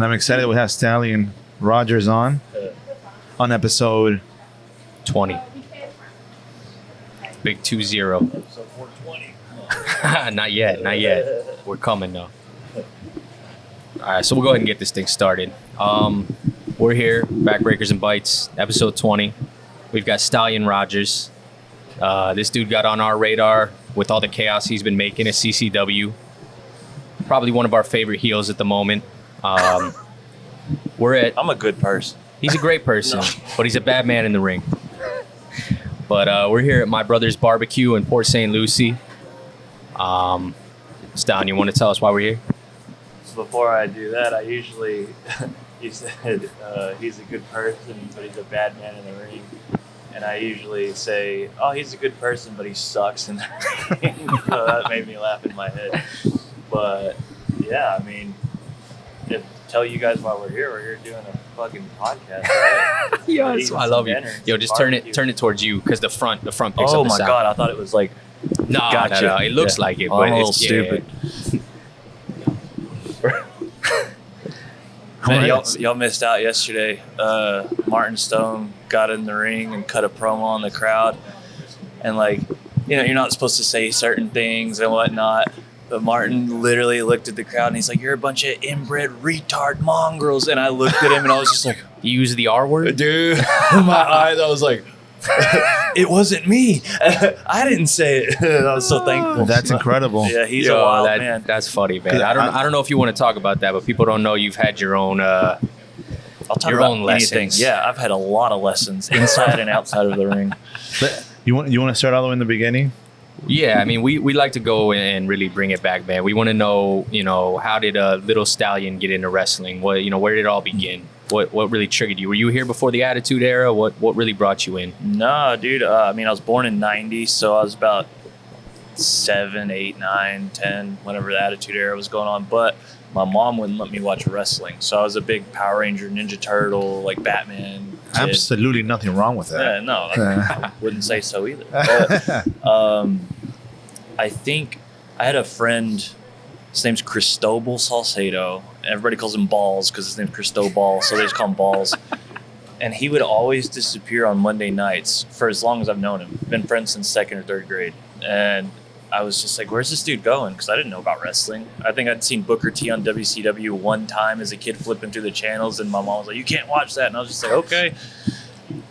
And I'm excited we have Stallion Rogers on episode 20. Big 2-0. Episode 420. Not yet. We're coming though. All right, so we'll go ahead and get this thing started. We're here, Backbreakers and Bites, episode 20. We've got Stallion Rogers. This dude got on our radar with all the chaos he's been making at CCW. Probably one of our favorite heels at the moment. I'm a good person. He's a great person, but he's a bad man in the ring. But we're here at my brother's barbecue in Port St. Lucie. Stallion, you want to tell us why we're here? Before I do that, I usually, you said he's a good person, but he's a bad man in the ring. And I usually say, oh, he's a good person, but he sucks in the ring. So that made me laugh in my head. But yeah, I mean, tell you guys why we're here doing a fucking podcast, right? Yes, I love you. Yo, just turn it towards you because the front picks up the sound. Oh my god, I thought it was like, no, gotcha. No, it looks like it, but I'm a little it's stupid. Man, y'all missed out yesterday. Martin Stone got in the ring and cut a promo on the crowd, and like, you know, you're not supposed to say certain things and whatnot. But Martin literally looked at the crowd and he's like, "You're a bunch of inbred retard mongrels." And I looked at him and I was just like, "You use the R word?" Dude, in my eyes, I was like, it wasn't me. I didn't say it. I was so thankful. That's incredible. Yeah, he's a wild man. That's funny, man. I don't know if you want to talk about that, but people don't know you've had your own I'll talk about own lessons. Yeah, I've had a lot of lessons inside and outside of the ring. But you want to start all the way in the beginning? Yeah, I mean, we like to go and really bring it back, man. We want to know, how did Little Stallion get into wrestling? Where did it all begin? What really triggered you? Were you here before the Attitude Era? What really brought you in? No, dude. I mean, I was born in '90, so I was about 7, 8, 9, 10, whenever the Attitude Era was going on. But my mom wouldn't let me watch wrestling, so I was a big Power Ranger, Ninja Turtle, like Batman kid. Absolutely nothing wrong with that. Yeah, no, I wouldn't say so either. But, I think I had a friend. His name's Cristobal Salcedo. Everybody calls him Balls because his name's Cristobal, so they just call him Balls. And he would always disappear on Monday nights for as long as I've known him. Been friends since 2nd or 3rd grade. And I was just like, where's this dude going? Because I didn't know about wrestling. I think I'd seen Booker T on WCW one time as a kid flipping through the channels, and my mom was like, you can't watch that. And I was just like, okay.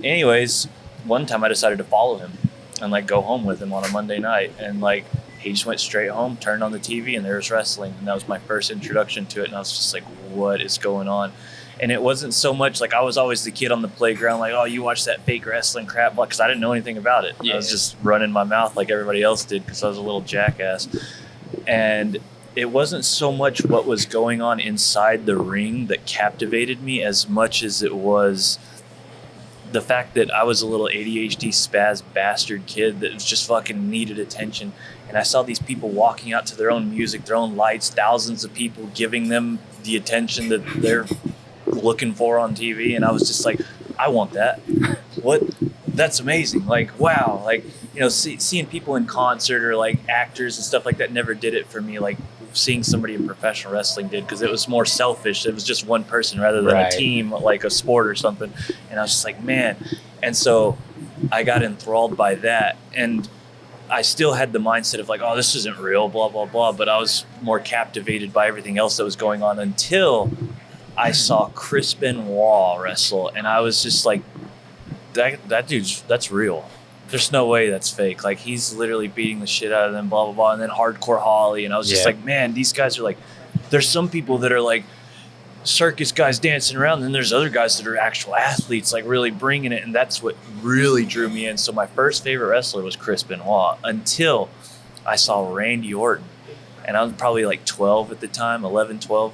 Anyways, one time I decided to follow him and like go home with him on a Monday night. And like, he just went straight home, turned on the TV, and there was wrestling. And that was my first introduction to it. And I was just like, what is going on? And it wasn't so much like I was always the kid on the playground, like, oh, you watch that fake wrestling crap, because I didn't know anything about it. Yeah. I was just running my mouth like everybody else did because I was a little jackass. And it wasn't so much what was going on inside the ring that captivated me as much as it was the fact that I was a little ADHD spaz bastard kid that just fucking needed attention. And I saw these people walking out to their own music, their own lights, thousands of people giving them the attention that they're looking for on TV. And I was just like, I want that. What? That's amazing. Like, wow. Like, seeing people in concert or like actors and stuff like that never did it for me. Like seeing somebody in professional wrestling did, because it was more selfish. It was just one person rather than a team, like a sport or something. And I was just like, man. And so I got enthralled by that. And I still had the mindset of like, oh, this isn't real, blah, blah, blah. But I was more captivated by everything else that was going on until I saw Chris Benoit wrestle. And I was just like, that dude's, that's real. There's no way that's fake. Like, he's literally beating the shit out of them, blah, blah, blah. And then Hardcore Holly. And I was just like, man, these guys are like, there's some people that are like circus guys dancing around. And then there's other guys that are actual athletes, like really bringing it. And that's what really drew me in. So my first favorite wrestler was Chris Benoit until I saw Randy Orton. And I was probably like 12 at the time, 11, 12.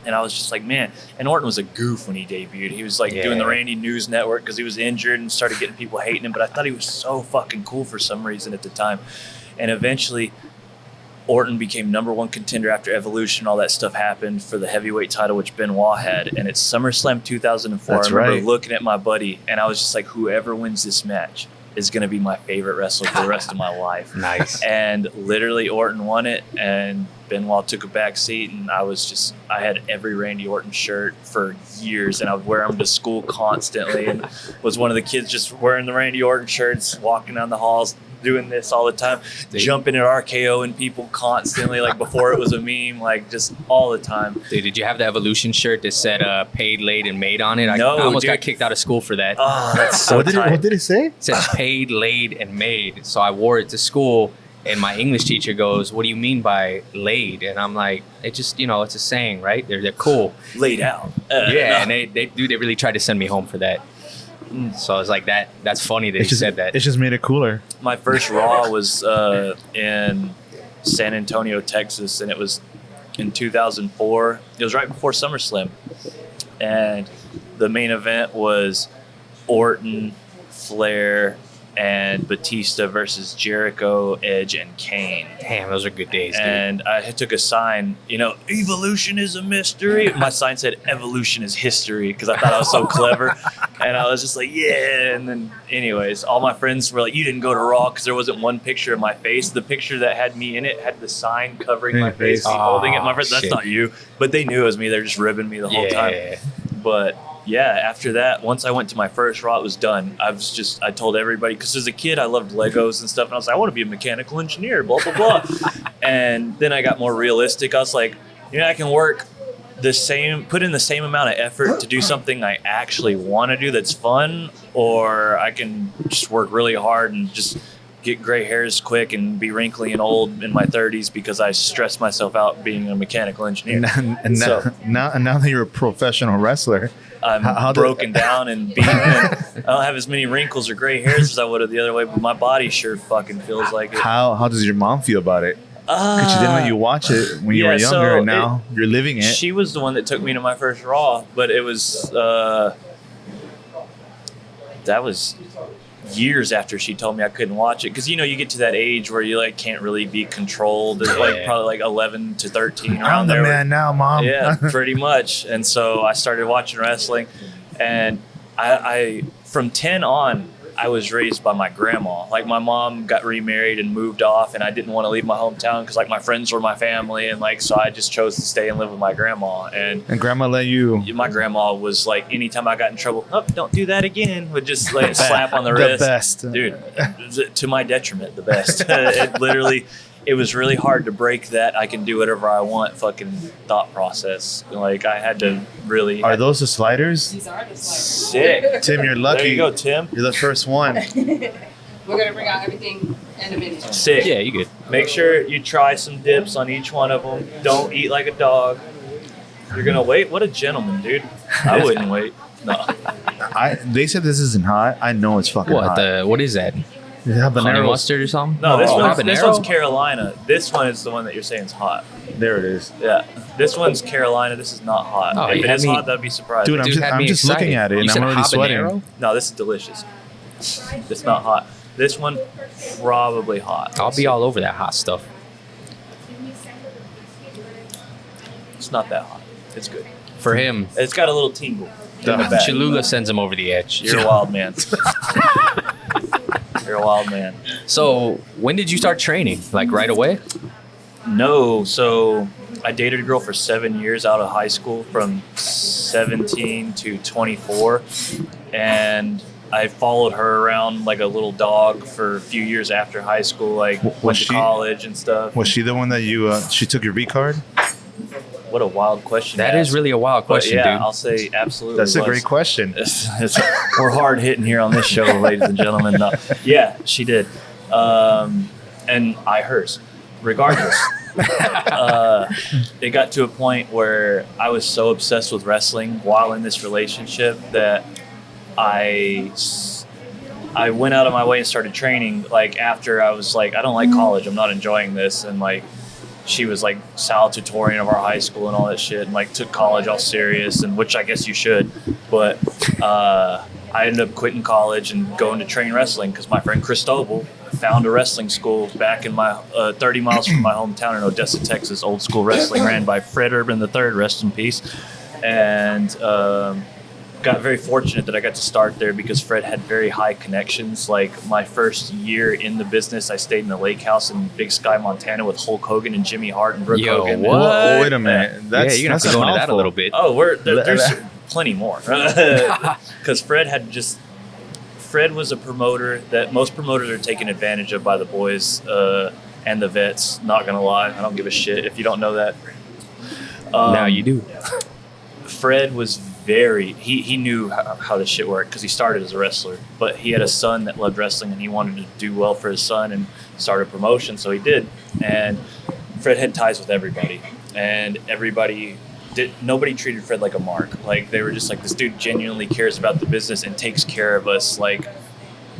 And I was just like, man. And Orton was a goof when he debuted. He was like doing the Randy News Network because he was injured and started getting people hating him. But I thought he was so fucking cool for some reason at the time. And eventually, Orton became #1 contender after Evolution. All that stuff happened for the heavyweight title, which Benoit had. And it's SummerSlam 2004. That's I remember right. looking at my buddy, and I was just like, whoever wins this match is going to be my favorite wrestler for the rest of my life. Nice. And literally Orton won it, and Benoit took a back seat, and I had every Randy Orton shirt for years, and I would wear them to school constantly, and was one of the kids just wearing the Randy Orton shirts, walking down the halls, doing this all the time, jumping at RKO and people constantly, like before it was a meme, like just all the time. Dude, did you have the Evolution shirt that said paid, laid, and made on it? No, I almost dude. got kicked out of school for that. Oh, that's so What did it say? It says paid, laid, and made. So I wore it to school, and my English teacher goes, "What do you mean by laid?" And I'm like, "It just, it's a saying, right? They're cool." Laid out. Yeah, and they really tried to send me home for that. So I was like, that's funny that he said that. It just made it cooler. My first Raw was in San Antonio, Texas, and it was in 2004. It was right before SummerSlam. And the main event was Orton, Flair, and Batista versus Jericho, Edge, and Kane. Damn, those are good days, dude. And I took a sign, evolution is a mystery. My sign said evolution is history because I thought I was so clever. And I was just like, yeah. And then anyways, all my friends were like, you didn't go to Raw because there wasn't one picture of my face. The picture that had me in it had the sign covering my face, me holding it. My friends, that's not you. But they knew it was me. They're just ribbing me the whole time. But yeah, after that, once I went to my first Raw, it was done. I told everybody, because as a kid, I loved Legos and stuff. And I was like, I want to be a mechanical engineer, blah, blah, blah. And then I got more realistic. I was like, I can work put in the same amount of effort to do something I actually want to do that's fun, or I can just work really hard and just get gray hairs quick and be wrinkly and old in my 30s because I stressed myself out being a mechanical engineer. Now that you're a professional wrestler, I'm broken down and beaten. I don't have as many wrinkles or gray hairs as I would have the other way, but my body sure fucking feels like it. How does your mom feel about it? Because she didn't let you watch it when you were younger, and now you're living it. She was the one that took me to my first Raw, but it was that was years after she told me I couldn't watch it, because you get to that age where you can't really be controlled. It's probably 11 to 13. I'm the man now, Mom. Yeah, pretty much. And so I started watching wrestling, and I from 10 on, I was raised by my grandma. My mom got remarried and moved off, and I didn't want to leave my hometown because my friends were my family, and so I just chose to stay and live with my grandma. And grandma let you. My grandma was anytime I got in trouble, don't do that again, would just slap on the wrist. The best, dude. To my detriment, the best. It was really hard to break that I can do whatever I want fucking thought process. I had to really. Are those the sliders? These are the sliders. Sick. Tim, you're lucky. There you go, Tim. You're the first one. We're gonna bring out everything in a minute. Sick. Yeah, you good. Make sure you try some dips on each one of them. Don't eat like a dog. You're gonna wait? What a gentleman, dude. I wouldn't wait. No. They said this isn't hot. I know it's fucking hot. What is that? Habanero Honey mustard or something? No, this habanero? one's Carolina. This one is the one that you're saying is hot. There it is. Yeah. This one's Carolina. This is not hot. Oh, if it is hot, that'd be surprising. Dude, Dude, I'm just looking at it, You and said I'm already habanero? sweating. No, this is delicious. It's not hot. This one, probably hot. I'll be all over that hot stuff. It's not that hot. It's good. For him, It's got a little tingle. in the back. Cholula sends him over the edge. You're a wild man. You're a wild man. So when did you start training? Right away? No, so I dated a girl for 7 years out of high school, from 17 to 24, and I followed her around like a little dog for a few years after high school, went to college and stuff. Was she the one that she took your V card? What a wild question. That is really a wild question, yeah, dude. I'll say absolutely. That's a great question. We're hard hitting here on this show, ladies and gentlemen. No. Yeah, she did. And I hers. Regardless. It got to a point where I was so obsessed with wrestling while in this relationship that I went out of my way and started training after I was I don't like college. I'm not enjoying this. And she was salutatorian of our high school and all that shit, and took college all serious, and which I guess you should. But I ended up quitting college and going to train wrestling because my friend Cristobal found a wrestling school back in my 30 miles from my hometown in Odessa, Texas. Old school wrestling ran by Fred Urban III, rest in peace. And got very fortunate that I got to start there because Fred had very high connections. Like my first year in the business, I stayed in the lake house in Big Sky, Montana with Hulk Hogan and Jimmy Hart and Brooke Hogan. What? Whoa, wait a minute. You're going to have to go into that a little bit. Oh, there's plenty more. Because Fred was a promoter that most promoters are taken advantage of by the boys and the vets. Not going to lie. I don't give a shit if you don't know that. Now you do. Fred was he knew how this shit worked because he started as a wrestler, but he had a son that loved wrestling and he wanted to do well for his son and start a promotion, so he did. And Fred had ties with everybody, and nobody treated Fred like a mark. Like they were just like, this dude genuinely cares about the business and takes care of us, like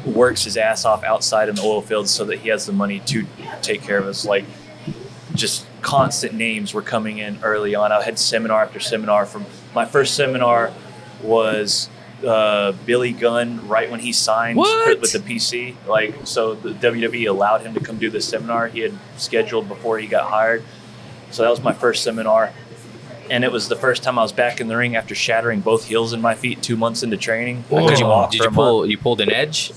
works his ass off outside in the oil fields so that he has the money to take care of us. Like just constant names were coming in early on. I had seminar after seminar. From my first seminar was Billy Gunn right when he signed with the PC. Like, so the WWE allowed him to come do this seminar he had scheduled before he got hired. So that was my first seminar. And it was the first time I was back in the ring after shattering both heels in my feet 2 months into training. You pulled an edge?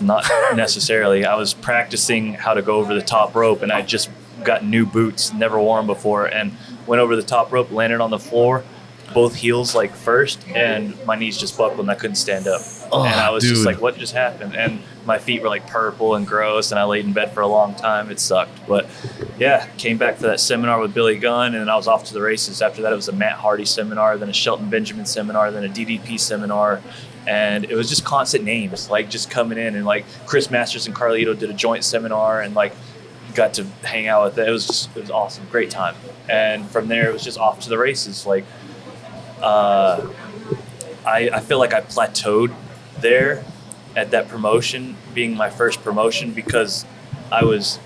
Not necessarily. I was practicing how to go over the top rope, and I just got new boots, never worn before, and went over the top rope, landed on the floor, both heels like first, and my knees just buckled and I couldn't stand up. And I was just like, what just happened? And my feet were like purple and gross, and I laid in bed for a long time. It sucked. But yeah, came back for that seminar with Billy Gunn, and then I was off to the races. After that, it was a Matt Hardy seminar, then a Shelton Benjamin seminar, then a DDP seminar. And it was just constant names, like just coming in, and like Chris Masters and Carlito did a joint seminar, and like got to hang out with it. It was awesome, great time. And from there, it was just off to the races. Like, I feel like I plateaued there at that promotion, being my first promotion, because I was,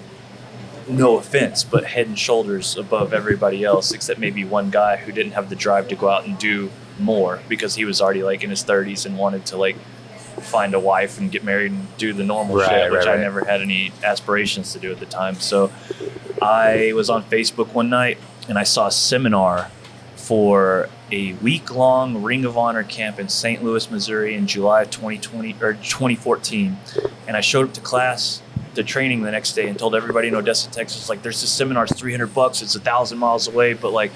no offense, but head and shoulders above everybody else, except maybe one guy who didn't have the drive to go out and do more because he was already like in his 30s and wanted to like find a wife and get married and do the normal shit, which I never had any aspirations to do at the time. So I was on Facebook one night and I saw a seminar for a week-long Ring of Honor camp in St. Louis, Missouri in July of 2014. And I showed up to class, to training the next day, and told everybody in Odessa, Texas, like, there's this seminar, it's $300, it's 1,000 miles away, but like,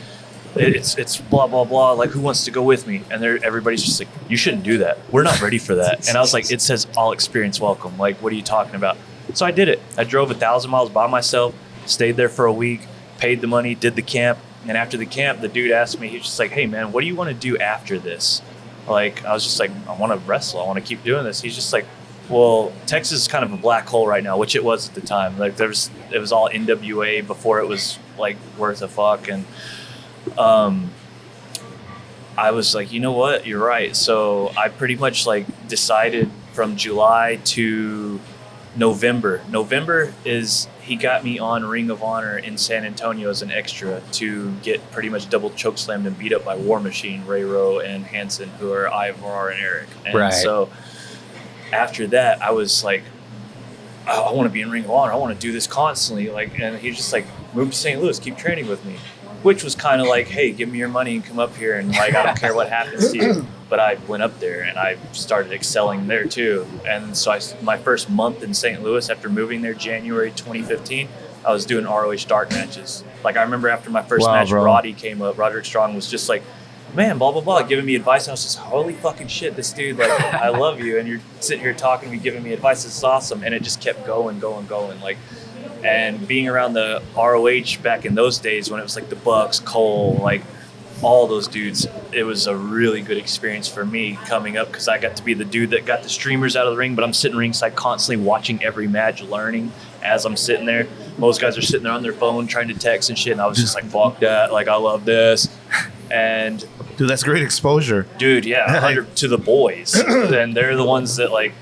it's blah, blah, blah. Like, who wants to go with me? And everybody's just like, you shouldn't do that. We're not ready for that. And I was like, it says all experience welcome. Like, what are you talking about? So I did it. I drove 1,000 miles by myself, stayed there for a week, paid the money, did the camp. And after the camp, the dude asked me, he's just like, hey man, what do you want to do after this? Like, I was just like, I want to wrestle. I want to keep doing this. He's just like, well, Texas is kind of a black hole right now, which it was at the time. Like it was all NWA before it was like worth a fuck. And I was like, you know what? You're right. So I pretty much like decided from July to November. November is, he got me on Ring of Honor in San Antonio as an extra to get pretty much double chokeslammed and beat up by War Machine, Ray Rowe, and Hanson, who are Ivar and Eric. And so after that, I was like, I want to be in Ring of Honor. I want to do this constantly. Like, and he's just like, move to St. Louis, keep training with me. Which was kind of like, hey, give me your money and come up here, and like, I don't care what happens to you. But I went up there and I started excelling there too. And so my first month in St. Louis after moving there, January 2015, I was doing ROH dark matches. Like, I remember after my first match, Roddy came up, Roderick Strong was just like, man, blah, blah, blah, giving me advice. I was just, holy fucking shit, this dude, like, I love you. And you're sitting here talking to me, giving me advice. This is awesome. And it just kept going. Like, and being around the ROH back in those days when it was like the Bucks, Cole, like all those dudes, it was a really good experience for me coming up because I got to be the dude that got the streamers out of the ring, but I'm sitting ringside constantly watching every match, learning as I'm sitting there. Most guys are sitting there on their phone trying to text and shit, and I was just like, fuck that, like, I love this. And dude, that's great exposure. Dude, yeah, 100 to the boys. And they're the ones that like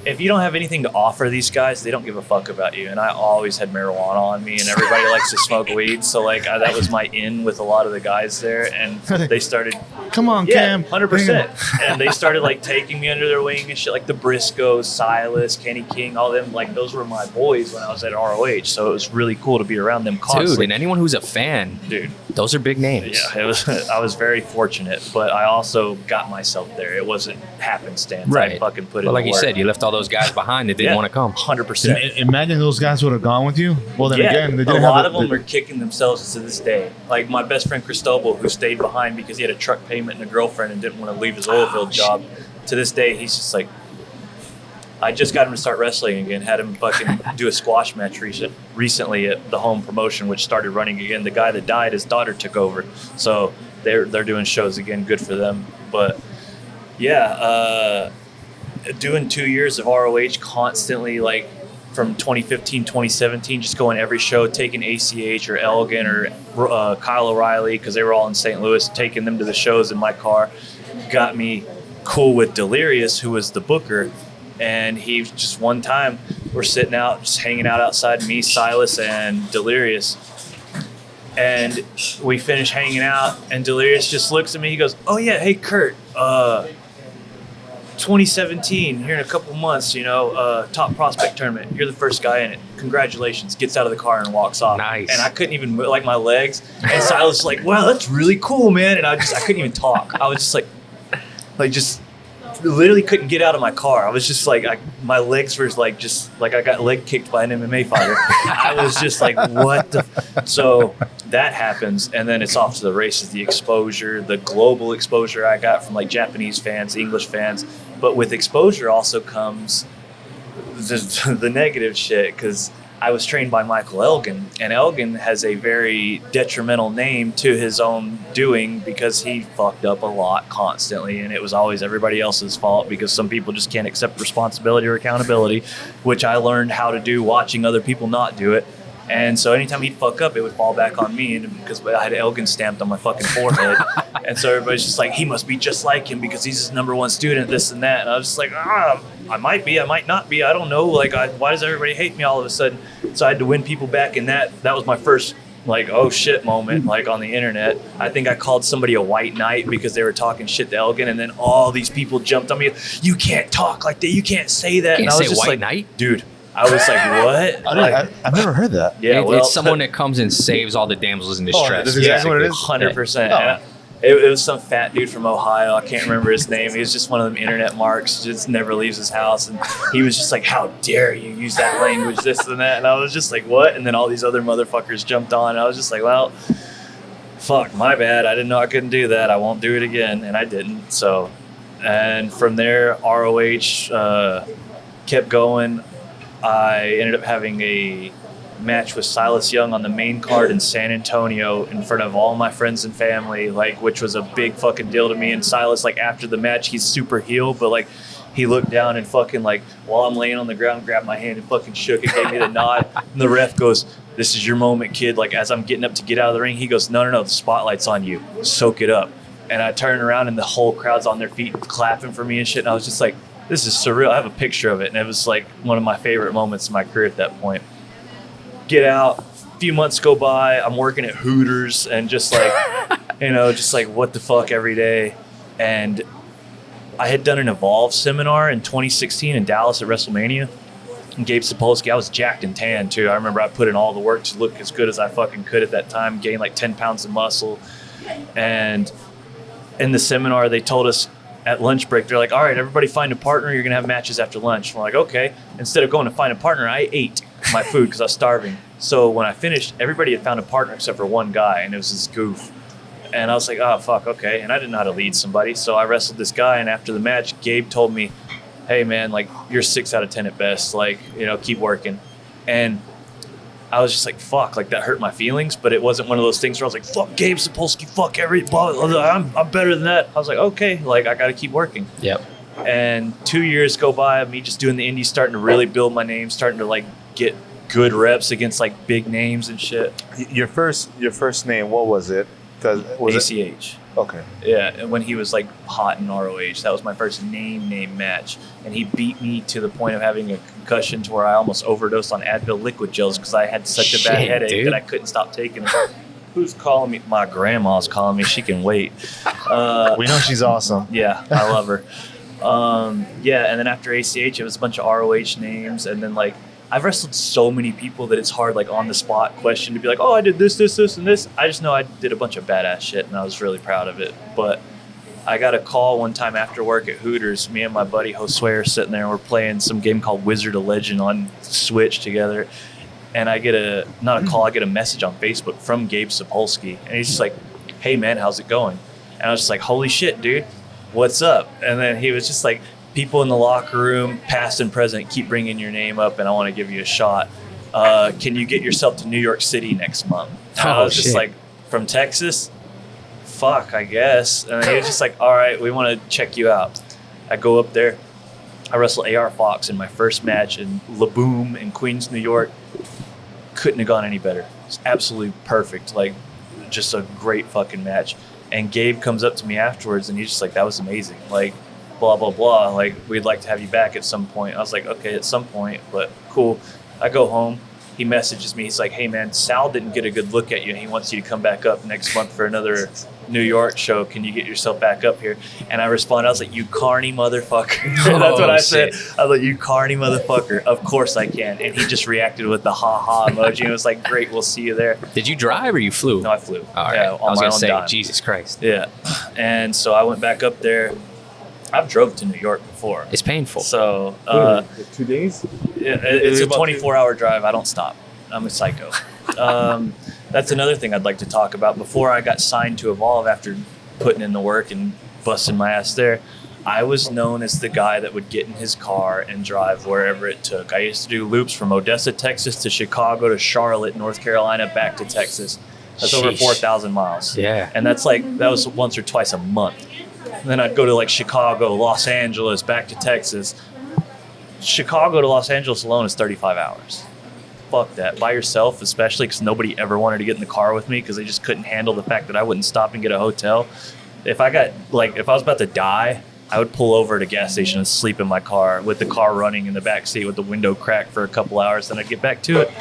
if you don't have anything to offer these guys, they don't give a fuck about you. And I always had marijuana on me, and everybody likes to smoke weed. So like that was my in with a lot of the guys there, and they started. Come on, Yeah, Cam. 100%. And they started like taking me under their wing and shit, like the Briscoes, Silas, Kenny King, all them. Like those were my boys when I was at ROH. So it was really cool to be around them constantly. Dude, and anyone who's a fan, Dude, those are big names. yeah, it was. I was very fortunate, but I also got myself there. It wasn't happenstance. Right. I fucking put it. But like you said, you left all those guys behind that didn't want to come. 100%. Imagine those guys would have gone with you. Well, then again, they a didn't lot have of them are kicking themselves to this day. Like my best friend Cristobal, who stayed behind because he had a truck payment and a girlfriend and didn't want to leave his oil field job. To this day, he's just like, I just got him to start wrestling again. Had him fucking do a squash match recently at the home promotion, which started running again. The guy that died, his daughter took over, so they're doing shows again. Good for them. But yeah, doing 2 years of ROH constantly, like from 2015, 2017, just going every show, taking ACH or Elgin or Kyle O'Reilly, because they were all in St. Louis, taking them to the shows in my car, got me cool with Delirious, who was the booker. And he just one time, we're sitting out, just hanging out outside, me, Silas, and Delirious. And we finish hanging out, and Delirious just looks at me. He goes, "Oh yeah, hey Kurt, 2017 here in a couple months, top prospect tournament. You're the first guy in it. Congratulations." Gets out of the car and walks off. Nice. And I couldn't even move, like my legs. And Silas was like, "Wow, that's really cool, man." And I couldn't even talk. I was just like just literally couldn't get out of my car. I was just like, my legs were like, just like I got leg kicked by an MMA fighter. I was just like, what the? So that happens, and then it's off to the races. The exposure, the global exposure I got from like Japanese fans, English fans, but with exposure also comes the negative shit, because I was trained by Michael Elgin, and Elgin has a very detrimental name to his own doing because he fucked up a lot constantly, and it was always everybody else's fault because some people just can't accept responsibility or accountability, which I learned how to do watching other people not do it. And so anytime he'd fuck up, it would fall back on me, and because I had Elgin stamped on my fucking forehead. And so everybody's just like, he must be just like him because he's his #1 student, this and that. And I was just like, I might be, I might not be, I don't know. Like, why does everybody hate me all of a sudden? So I had to win people back, and that was my first like, oh shit moment, like on the internet. I think I called somebody a white knight because they were talking shit to Elgin, and then all these people jumped on me. You can't talk like that. You can't say that. Can't and I was say just white like, knight? Dude, I was like, what? I've never heard that. Yeah, It's someone that comes and saves all the damsels in distress. that's exactly what it is. 100%. Oh. And it was some fat dude from Ohio. I can't remember his name. He was just one of them internet marks, just never leaves his house. And he was just like, how dare you use that language, this and that. And I was just like, what? And then all these other motherfuckers jumped on. And I was just like, well, fuck, my bad. I didn't know I couldn't do that. I won't do it again. And I didn't. So, and from there, ROH kept going. I ended up having a match with Silas Young on the main card in San Antonio in front of all my friends and family, like, which was a big fucking deal to me. And Silas, like, after the match, he's super heel, but like, he looked down and fucking, like, while I'm laying on the ground, grabbed my hand and fucking shook it, gave me the nod. And the ref goes, "This is your moment, kid." Like, as I'm getting up to get out of the ring, he goes, no, the spotlight's on you. Soak it up. And I turn around and the whole crowd's on their feet clapping for me and shit. And I was just like, this is surreal. I have a picture of it. And it was like one of my favorite moments in my career at that point. Get out, a few months go by, I'm working at Hooters and just like, just like what the fuck every day. And I had done an Evolve seminar in 2016 in Dallas at WrestleMania. And Gabe Sapolsky, I was jacked and tan too. I remember I put in all the work to look as good as I fucking could at that time, gained like 10 pounds of muscle. And in the seminar, they told us at lunch break, they're like, all right, everybody find a partner. You're going to have matches after lunch. We're like, okay. Instead of going to find a partner, I ate my food because I was starving. So when I finished, everybody had found a partner except for one guy, and it was this goof. And I was like, oh, fuck, okay. And I didn't know how to lead somebody. So I wrestled this guy, and after the match, Gabe told me, hey, man, like, you're 6 out of 10 at best. Like, keep working. And I was just like, fuck, like, that hurt my feelings. But it wasn't one of those things where I was like, fuck Gabe Sapolsky, fuck everybody. I'm better than that. I was like, okay, like, I got to keep working. Yep. And 2 years go by of me just doing the indies, starting to really build my name, starting to, like, get good reps against, like, big names and shit. Your first name, what was it? Was ACH. Okay. Yeah, and when he was like hot in ROH, that was my first name match, and he beat me to the point of having a concussion to where I almost overdosed on Advil liquid gels because I had such a bad headache that I couldn't stop taking it. Who's calling me? My grandma's calling me. She can wait. We know she's awesome. Yeah, I love her. Yeah, and then after ACH, it was a bunch of ROH names, and then like I've wrestled so many people that it's hard, like on the spot question to be like, oh, I did this, and this. I just know I did a bunch of badass shit, and I was really proud of it. But I got a call one time after work at Hooters. Me and my buddy Josue are sitting there, and we're playing some game called Wizard of Legend on Switch together. And I get I get a message on Facebook from Gabe Sapolsky, and he's just like, hey man, how's it going? And I was just like, holy shit, dude, what's up? And then he was just like, people in the locker room, past and present, keep bringing your name up, and I want to give you a shot. Can you get yourself to New York City next month? And I was just like, from Texas? Fuck, I guess. And he was just like, all right, we want to check you out. I go up there. I wrestle AR Fox in my first match in La Boom in Queens, New York. Couldn't have gone any better. It's absolutely perfect. Like, just a great fucking match. And Gabe comes up to me afterwards, and he's just like, that was amazing. Like, blah, blah, blah. Like, we'd like to have you back at some point. I was like, okay, at some point, but cool. I go home. He messages me. He's like, hey, man, Sal didn't get a good look at you, and he wants you to come back up next month for another New York show. Can you get yourself back up here? And I responded, I was like, you carny motherfucker. That's what I said. I was like, you carny motherfucker. Of course I can. And he just reacted with the ha-ha emoji. And it was like, great, we'll see you there. Did you drive or you flew? No, I flew. All right. Yeah, I was going to say, dime. Jesus Christ. Yeah. And so I went back up there. I've drove to New York before. It's painful. So 2 days? yeah, it's a 24-hour drive. I don't stop. I'm a psycho. That's another thing I'd like to talk about. Before I got signed to Evolve, after putting in the work and busting my ass there, I was known as the guy that would get in his car and drive wherever it took. I used to do loops from Odessa, Texas to Chicago to Charlotte, North Carolina, back to Texas. That's over 4,000 miles. Yeah. And that's like, that was once or twice a month. And then I'd go to like Chicago, Los Angeles, back to Texas. Chicago to Los Angeles alone is 35 hours. Fuck that. By yourself, especially, because nobody ever wanted to get in the car with me because they just couldn't handle the fact that I wouldn't stop and get a hotel. If I was about to die, I would pull over at a gas station and sleep in my car with the car running in the back seat with the window cracked for a couple hours. Then I'd get back to it.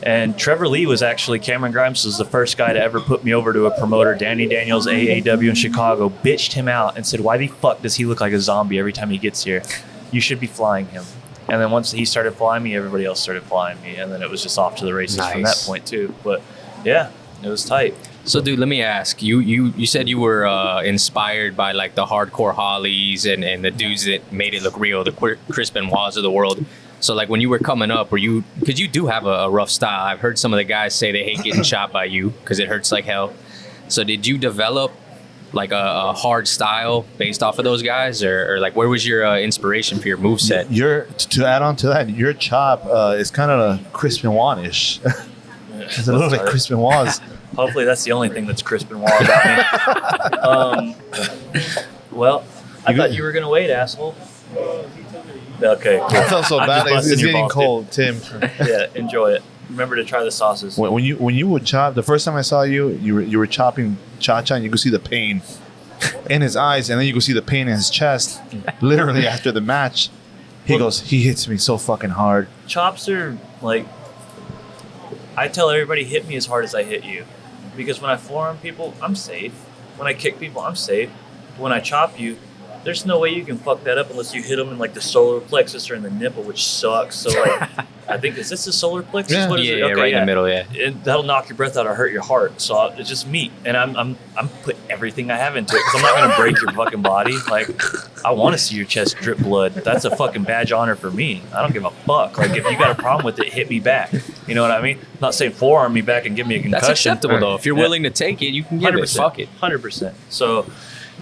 And Trevor Lee was actually, Cameron Grimes was the first guy to ever put me over to a promoter, Danny Daniels, AAW in Chicago, bitched him out and said, why the fuck does he look like a zombie every time he gets here? You should be flying him. And then once he started flying me, everybody else started flying me. And then it was just off to the races from that point too. But yeah, it was tight. So, dude, let me ask you said you were inspired by like the hardcore Hollies and the dudes that made it look real, the Chris Benoits of the world. So, like, when you were coming up, because you do have a rough style. I've heard some of the guys say they hate getting shot by you because it hurts like hell. So did you develop like a hard style based off of those guys, or like where was your inspiration for your moveset? To add on to that, your chop is kind of Chris Benoit-ish. It's a little like Chris Benoit's. Hopefully that's the only thing that's Chris Benoit about me. Well, I thought you were going to wait, asshole. Okay, cool. I felt so bad. It's getting cold, Tim. Yeah, enjoy it. Remember to try the sauces. When you would chop, the first time I saw you, you were chopping Cha-Cha, and you could see the pain in his eyes, and then you could see the pain in his chest. Literally after the match, he hits me so fucking hard. Chops are like, I tell everybody, hit me as hard as I hit you, because when I forearm people, I'm safe. When I kick people, I'm safe. When I chop you, there's no way you can fuck that up unless you hit them in like the solar plexus or in the nipple, which sucks. So like, I think, is this the solar plexus? Yeah, what is it? Okay, right in the middle, yeah. That'll knock your breath out or hurt your heart. So it's just meat, and I'm putting everything I have into it because I'm not gonna break your fucking body. Like, I want to see your chest drip blood. That's a fucking badge of honor for me. I don't give a fuck. Like, if you got a problem with it, hit me back. You know what I mean? I'm not saying forearm me back and give me a concussion. That's acceptable though. If you're willing to take it, you can give 100%, it. Fuck it. 100%. So.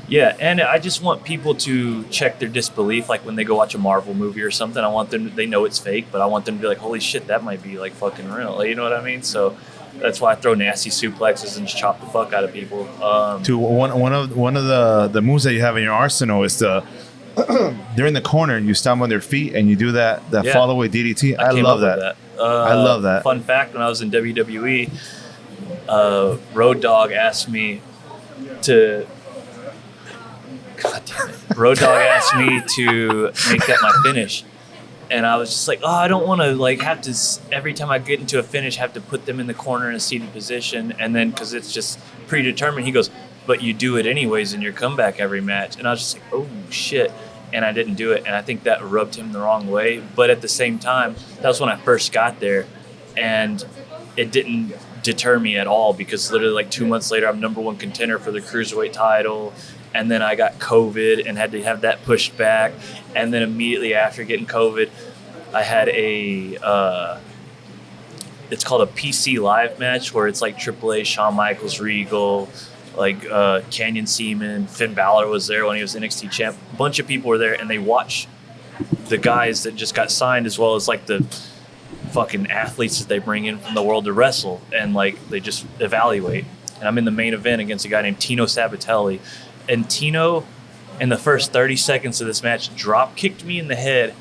Yeah, and I just want people to check their disbelief, like when they go watch a Marvel movie or something. I want them, they know it's fake, but I want them to be like, holy shit, that might be like fucking real. Like, you know what I mean? So that's why I throw nasty suplexes and just chop the fuck out of people. One of the moves that you have in your arsenal is they're in the corner and you stomp on their feet and you do that fall away DDT. I love that. I love that. Fun fact: when I was in WWE, Road Dogg asked me, to. God damn it. Road Dogg asked me to make that my finish. And I was just like, oh, I don't want to like have to every time I get into a finish have to put them in the corner in a seated position, and then because it's just predetermined. He goes, but you do it anyways in your comeback every match, and I was just like, oh shit, and I didn't do it, and I think that rubbed him the wrong way. But at the same time, that was when I first got there, and it didn't deter me at all because literally like 2 months later, I'm #1 contender for the cruiserweight title. And then I got COVID and had to have that pushed back. And then immediately after getting COVID, I had it's called a PC Live match where it's like AAA, Shawn Michaels, Regal, like Canyon Ceman, Finn Balor was there when he was NXT champ. A bunch of people were there, and they watched the guys that just got signed as well as like the fucking athletes that they bring in from the world to wrestle. And like they just evaluate. And I'm in the main event against a guy named Tino Sabatelli. And Tino, in the first 30 seconds of this match, drop kicked me in the head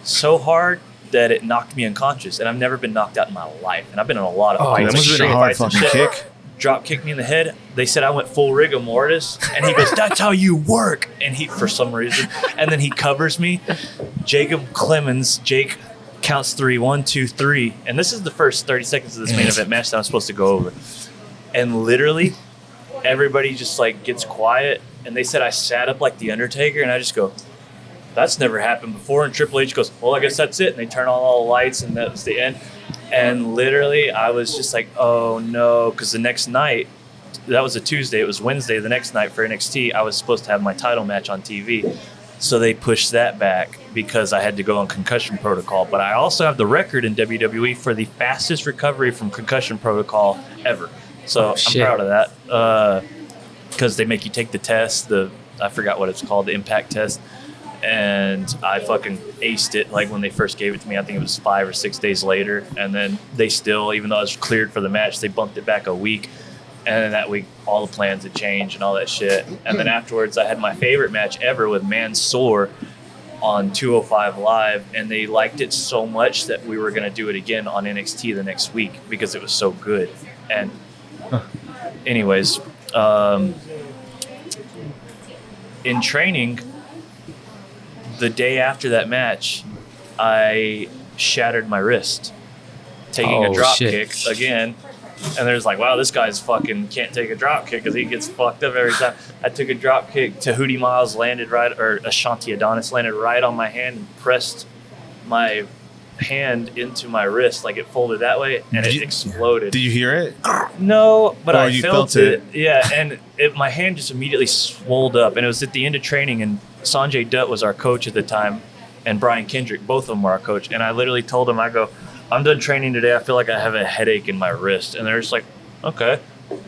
so hard that it knocked me unconscious. And I've never been knocked out in my life. And I've been in a lot of fights. That must have been a hard fucking kick. Drop kicked me in the head. They said I went full rigor mortis. And he goes, that's how you work. And he, for some reason, and then he covers me. Jacob Clemens, Jake counts 3, 1, 2, 3. And this is the first 30 seconds of this main event match that I'm supposed to go over. And literally, everybody just like gets quiet, and they said I sat up like the Undertaker, and I just go, that's never happened before. And Triple H goes, well, I guess that's it. And they turn on all the lights, and that was the end. And literally I was just like, oh no, because the next night, that was a Tuesday, it was Wednesday the next night for NXT, I was supposed to have my title match on TV. So they pushed that back because I had to go on concussion protocol. But I also have the record in WWE for the fastest recovery from concussion protocol ever. So I'm proud of that because they make you take the test, I forgot what it's called, the impact test. And I fucking aced it like when they first gave it to me. I think it was 5 or 6 days later. And then they still, even though I was cleared for the match, they bumped it back a week. And then that week, all the plans had changed and all that shit. And then afterwards, I had my favorite match ever with Mansoor on 205 Live. And they liked it so much that we were going to do it again on NXT the next week because it was so good. And anyways, in training, the day after that match, I shattered my wrist taking a drop kick again. And there's like, wow, this guy's fucking can't take a drop kick because he gets fucked up every time. I took a drop kick. Tahuti Miles landed right, or Ashanti Adonis landed right on my hand and pressed my hand into my wrist, like it folded that way, and it exploded. Did you hear it? No, but or I you felt it. Yeah, and my hand just immediately swelled up, and it was at the end of training, and Sanjay Dutt was our coach at the time, and Brian Kendrick, both of them were our coach, and I literally told him, I go, I'm done training today, I feel like I have a headache in my wrist, and they're just like, okay.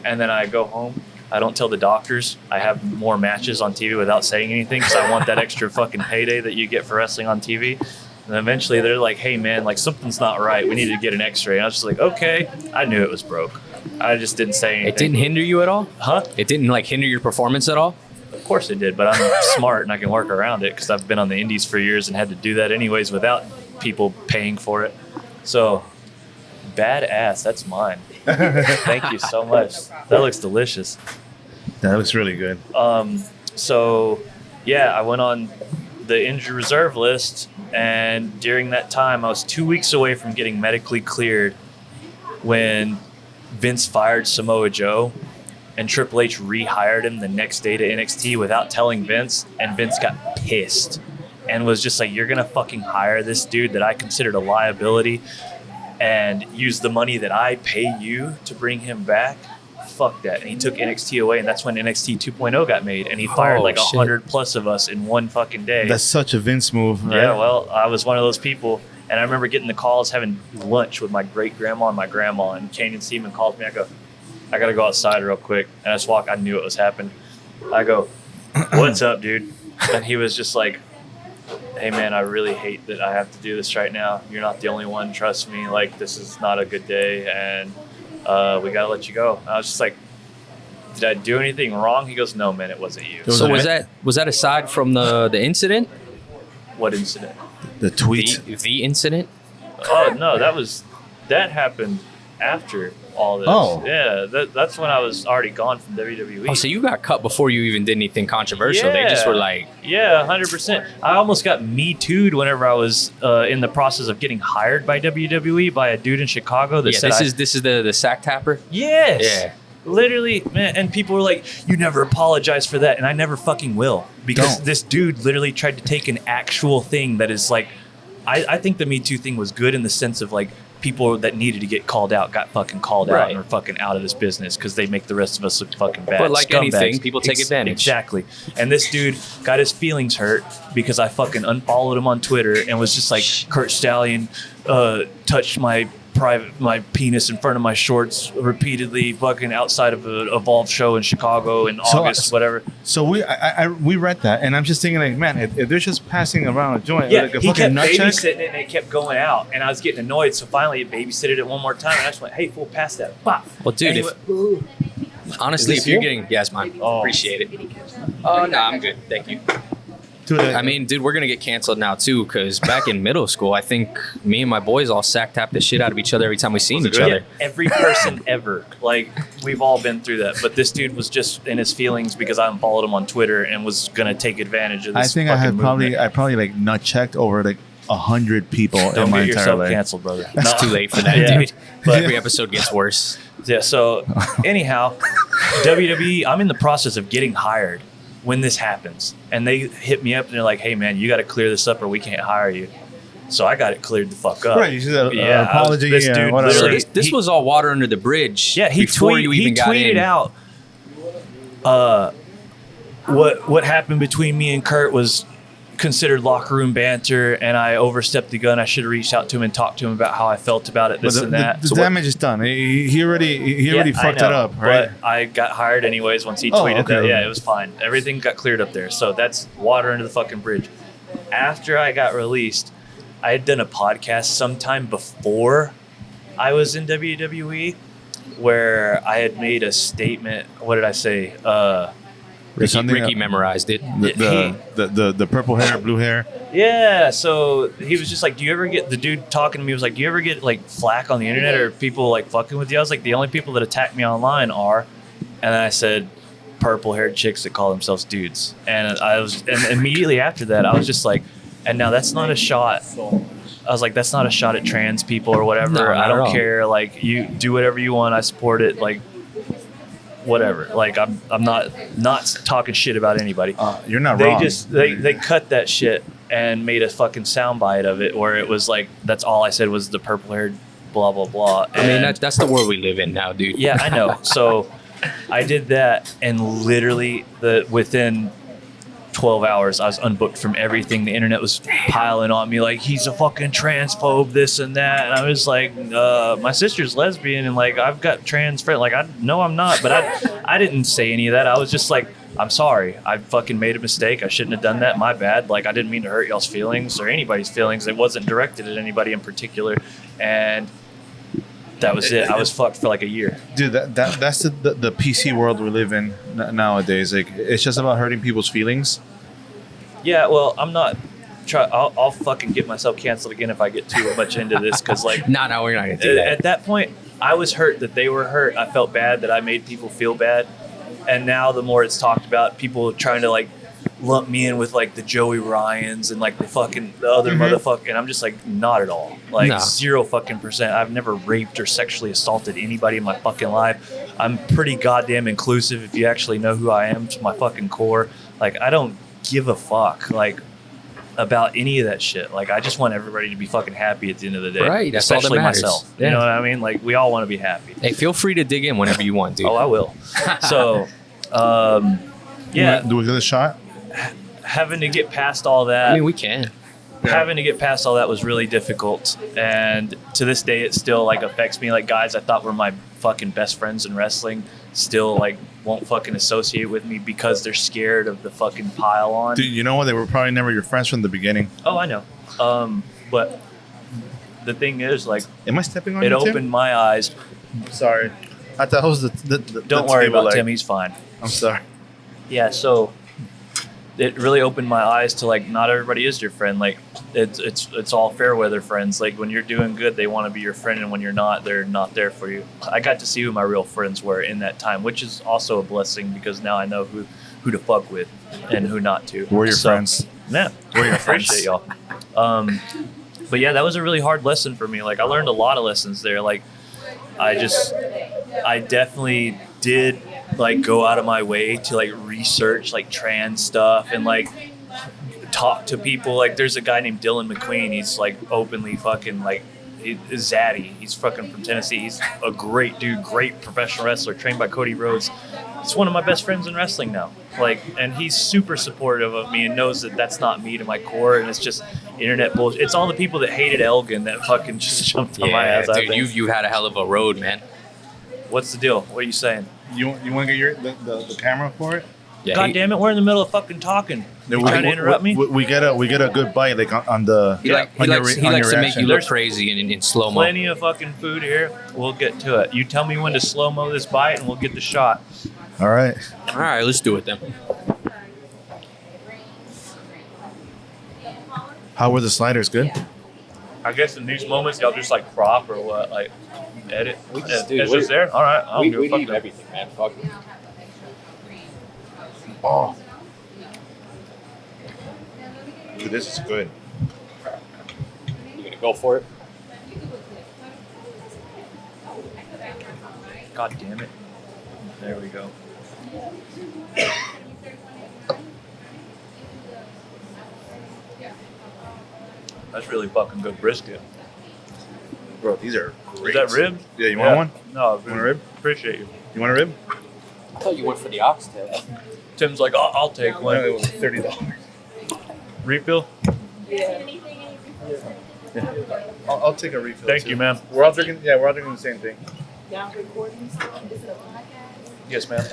And then I go home, I don't tell the doctors I have more matches on TV without saying anything, because I want that extra fucking payday that you get for wrestling on TV. And eventually they're like, hey man, like something's not right. We need to get an x-ray. And I was just like, okay. I knew it was broke. I just didn't say anything. It didn't hinder you at all? Huh? It didn't like hinder your performance at all? Of course it did, but I'm smart and I can work around it because I've been on the indies for years and had to do that anyways without people paying for it. So, badass. That's mine. Thank you so much. That looks delicious. That looks really good. So, yeah, I went on the injured reserve list, and during that time, I was 2 weeks away from getting medically cleared when Vince fired Samoa Joe, and Triple H rehired him the next day to NXT without telling Vince, and Vince got pissed and was just like, you're going to fucking hire this dude that I considered a liability and use the money that I pay you to bring him back? Fuck that. And he took NXT away, and that's when NXT 2.0 got made, and he fired 100 plus of us in one fucking day. That's such a Vince move, right? Yeah, well, I was one of those people, and I remember getting the calls, having lunch with my great-grandma and my grandma, and Canyon Ceman calls me. I go, I gotta go outside real quick. And I just walk, I knew it was happening. I go, what's up, dude? And he was just like, hey man, I really hate that I have to do this right now. You're not the only one, trust me. Like, this is not a good day, and we gotta let you go. And I was just like, did I do anything wrong? He goes, no man, it wasn't you. So was that aside from the incident? What incident? The tweet. The incident? Oh no, that happened after all this. Oh. Yeah, that's when I was already gone from WWE. Oh, so you got cut before you even did anything controversial. They just were like, yeah, 100%. I almost got Me Too'd whenever I was in the process of getting hired by WWE by a dude in Chicago that yeah, said, this is the sack tapper. yes. Yeah. Literally, man, and people were like, you never apologize for that, and I never fucking will. Because Don't. this dude literally tried to take an actual thing that is like, I think the Me Too thing was good in the sense of like, people that needed to get called out got fucking called out Right. and are fucking out of this business because they make the rest of us look fucking bad. But like Scumbags. anything, people take advantage. Exactly. And this dude got his feelings hurt because I fucking unfollowed him on Twitter and was just like, Kurt Stallion touched my penis in front of my shorts repeatedly fucking outside of an Evolve show in Chicago in August, whatever. So we read that, and I'm just thinking like, man, if they're just passing around a joint, Yeah, like a he fucking kept nut check. babysitting it and it kept going out, and I was getting annoyed. So finally, it babysitted it one more time, and I just went, "Hey, fool, pass that!" Bop. Well, dude, And he if, went, "Ooh." honestly, Is if this you're you? getting, yes, mine. Oh. Appreciate it. Oh no, I'm good. Thank you. I mean, dude, we're gonna get canceled now too, because back in middle school, I think me and my boys all sack tapped the shit out of each other every time we seen each Yeah, other. every person ever. Like, we've all been through that. But this dude was just in his feelings because I unfollowed him on Twitter and was gonna take advantage of this. I think I fucking had movement. probably like nut checked over like 100 people Don't in my get entire yourself life. canceled, brother. It's too late for that, Yeah. dude. But every episode gets worse. Yeah, so anyhow, WWE, I'm in the process of getting hired when this happens. And they hit me up and they're like, hey, man, you got to clear this up or we can't hire you. So I got it cleared the fuck up. Right, you said an Yeah, apology, this yeah, dude whatever. So literally- this was all water under the bridge. Yeah, he before you even got tweeted in. out what happened between me and Kurt was considered locker room banter, and I overstepped the gun. I should have reached out to him and talked to him about how I felt about it, But this and that. the So what- damage is done. He already Yeah, I fucked know, it up, right? But I got hired anyways once he Oh, tweeted okay. that. Yeah, it was fine. Everything got cleared up there. So that's water under the fucking bridge. After I got released, I had done a podcast sometime before I was in WWE where I had made a statement. What did I say? Ricky memorized it. The purple hair, blue hair. Yeah, so he was just like, do you ever get, the dude talking to me was like, do you ever get like flack on the internet or people like fucking with you? I was like, the only people that attack me online are, and then I said, purple haired chicks that call themselves dudes. And and immediately after that, I was just like, and now that's not a shot. I was like, that's not a shot at trans people or whatever. No, not I at don't all. care. Like, you do whatever you want. I support it. Like, whatever. Like, I'm not talking shit about anybody. You're not They wrong. just they cut that shit and made a fucking soundbite of it where it was like, that's all I said was the purple haired blah blah blah. I mean, And- that's the world we live in now, dude. yeah, I know. So I did that, and literally within 12 hours, I was unbooked from everything. The internet was piling on me like, he's a fucking transphobe, this and that. And I was like, my sister's lesbian, and like, I've got trans friends. Like, no, I'm not. But I didn't say any of that. I was just like, I'm sorry. I fucking made a mistake. I shouldn't have done that. My bad. Like, I didn't mean to hurt y'all's feelings or anybody's feelings. It wasn't directed at anybody in particular. And that was it. I was fucked for like a year. Dude, that's the PC world we live in nowadays. Like, it's just about hurting people's feelings. Yeah, well, I'm not. I'll fucking get myself canceled again if I get too much into this, because like, No, we're not gonna do that. at that point, I was hurt that they were hurt. I felt bad that I made people feel bad, and now the more it's talked about, people trying to like lump me in with like the Joey Ryans and like the other motherfucker, and I'm just like, not at all. Like, No. 0 fucking percent. I've never raped or sexually assaulted anybody in my fucking life. I'm pretty goddamn inclusive if you actually know who I am to my fucking core. Like, I don't give a fuck like about any of that shit. Like, I just want everybody to be fucking happy at the end of the day. Right, that's all that especially matters. myself. Yeah. You know what I mean? Like, we all want to be happy. Hey, feel free to dig in whenever you want, dude. Oh, I will. So, yeah, Do we get a shot? having to get past all that. I mean, we can. Having to get past all that was really difficult, and to this day it still like affects me. Like, guys I thought were my fucking best friends in wrestling still like won't fucking associate with me because they're scared of the fucking pile on. Dude, you know what? They were probably never your friends from the beginning. Oh, I know. But the thing is, like, Am I stepping on it you, Tim? opened my eyes. Sorry. I thought it was the Don't worry table, about like- Tim, he's fine. I'm sorry. Yeah, so it really opened my eyes to like not everybody is your friend. Like it's all fair weather friends. Like when you're doing good, they want to be your friend, and when you're not, they're not there for you. I got to see who my real friends were in that time, which is also a blessing because now I know who to fuck with and who not to. We're your friends. Yeah, We're your appreciate y'all. But yeah, that was a really hard lesson for me. Like I learned a lot of lessons there. Like I definitely did like go out of my way to like research like trans stuff and like talk to people. Like there's a guy named Dylan McQueen. He's like openly fucking like zaddy. He's fucking from Tennessee. He's a great dude, great professional wrestler, trained by Cody Rhodes. It's one of my best friends in wrestling now. Like, and he's super supportive of me and knows that that's not me to my core, and it's just internet bullshit. It's all the people that hated Elgin that fucking just jumped on my ass. Dude, you had a hell of a road, man. What's the deal? What are you saying? You want to get the camera for it? Yeah, God damn it, we're in the middle of fucking talking. You trying to interrupt me? We get a good bite like on the. He likes to make you look crazy in slow mo. Plenty of fucking food here. We'll get to it. You tell me when to slow mo this bite, and we'll get the shot. All right, let's do it then. How were the sliders? Good. I guess in these moments, y'all just like crop or what? Like edit? We just, It's just there? All right. I don't give a fuck. leave everything, man. Fuck it. Oh, dude, this is good. You gonna go for it? God damn it. There we go. That's really fucking good brisket. Bro, these are great. Is that rib? Yeah, you want one? No, Want a rib? Appreciate you. You want a rib? I thought you went for the oxtail. Tim's like, I'll take It one. was $30. Refill? I'll take a refill. Thank too. you, ma'am. We're all drinking. Yeah, we're all drinking the same thing. Y'all recording still? Is it a podcast? Yes, ma'am.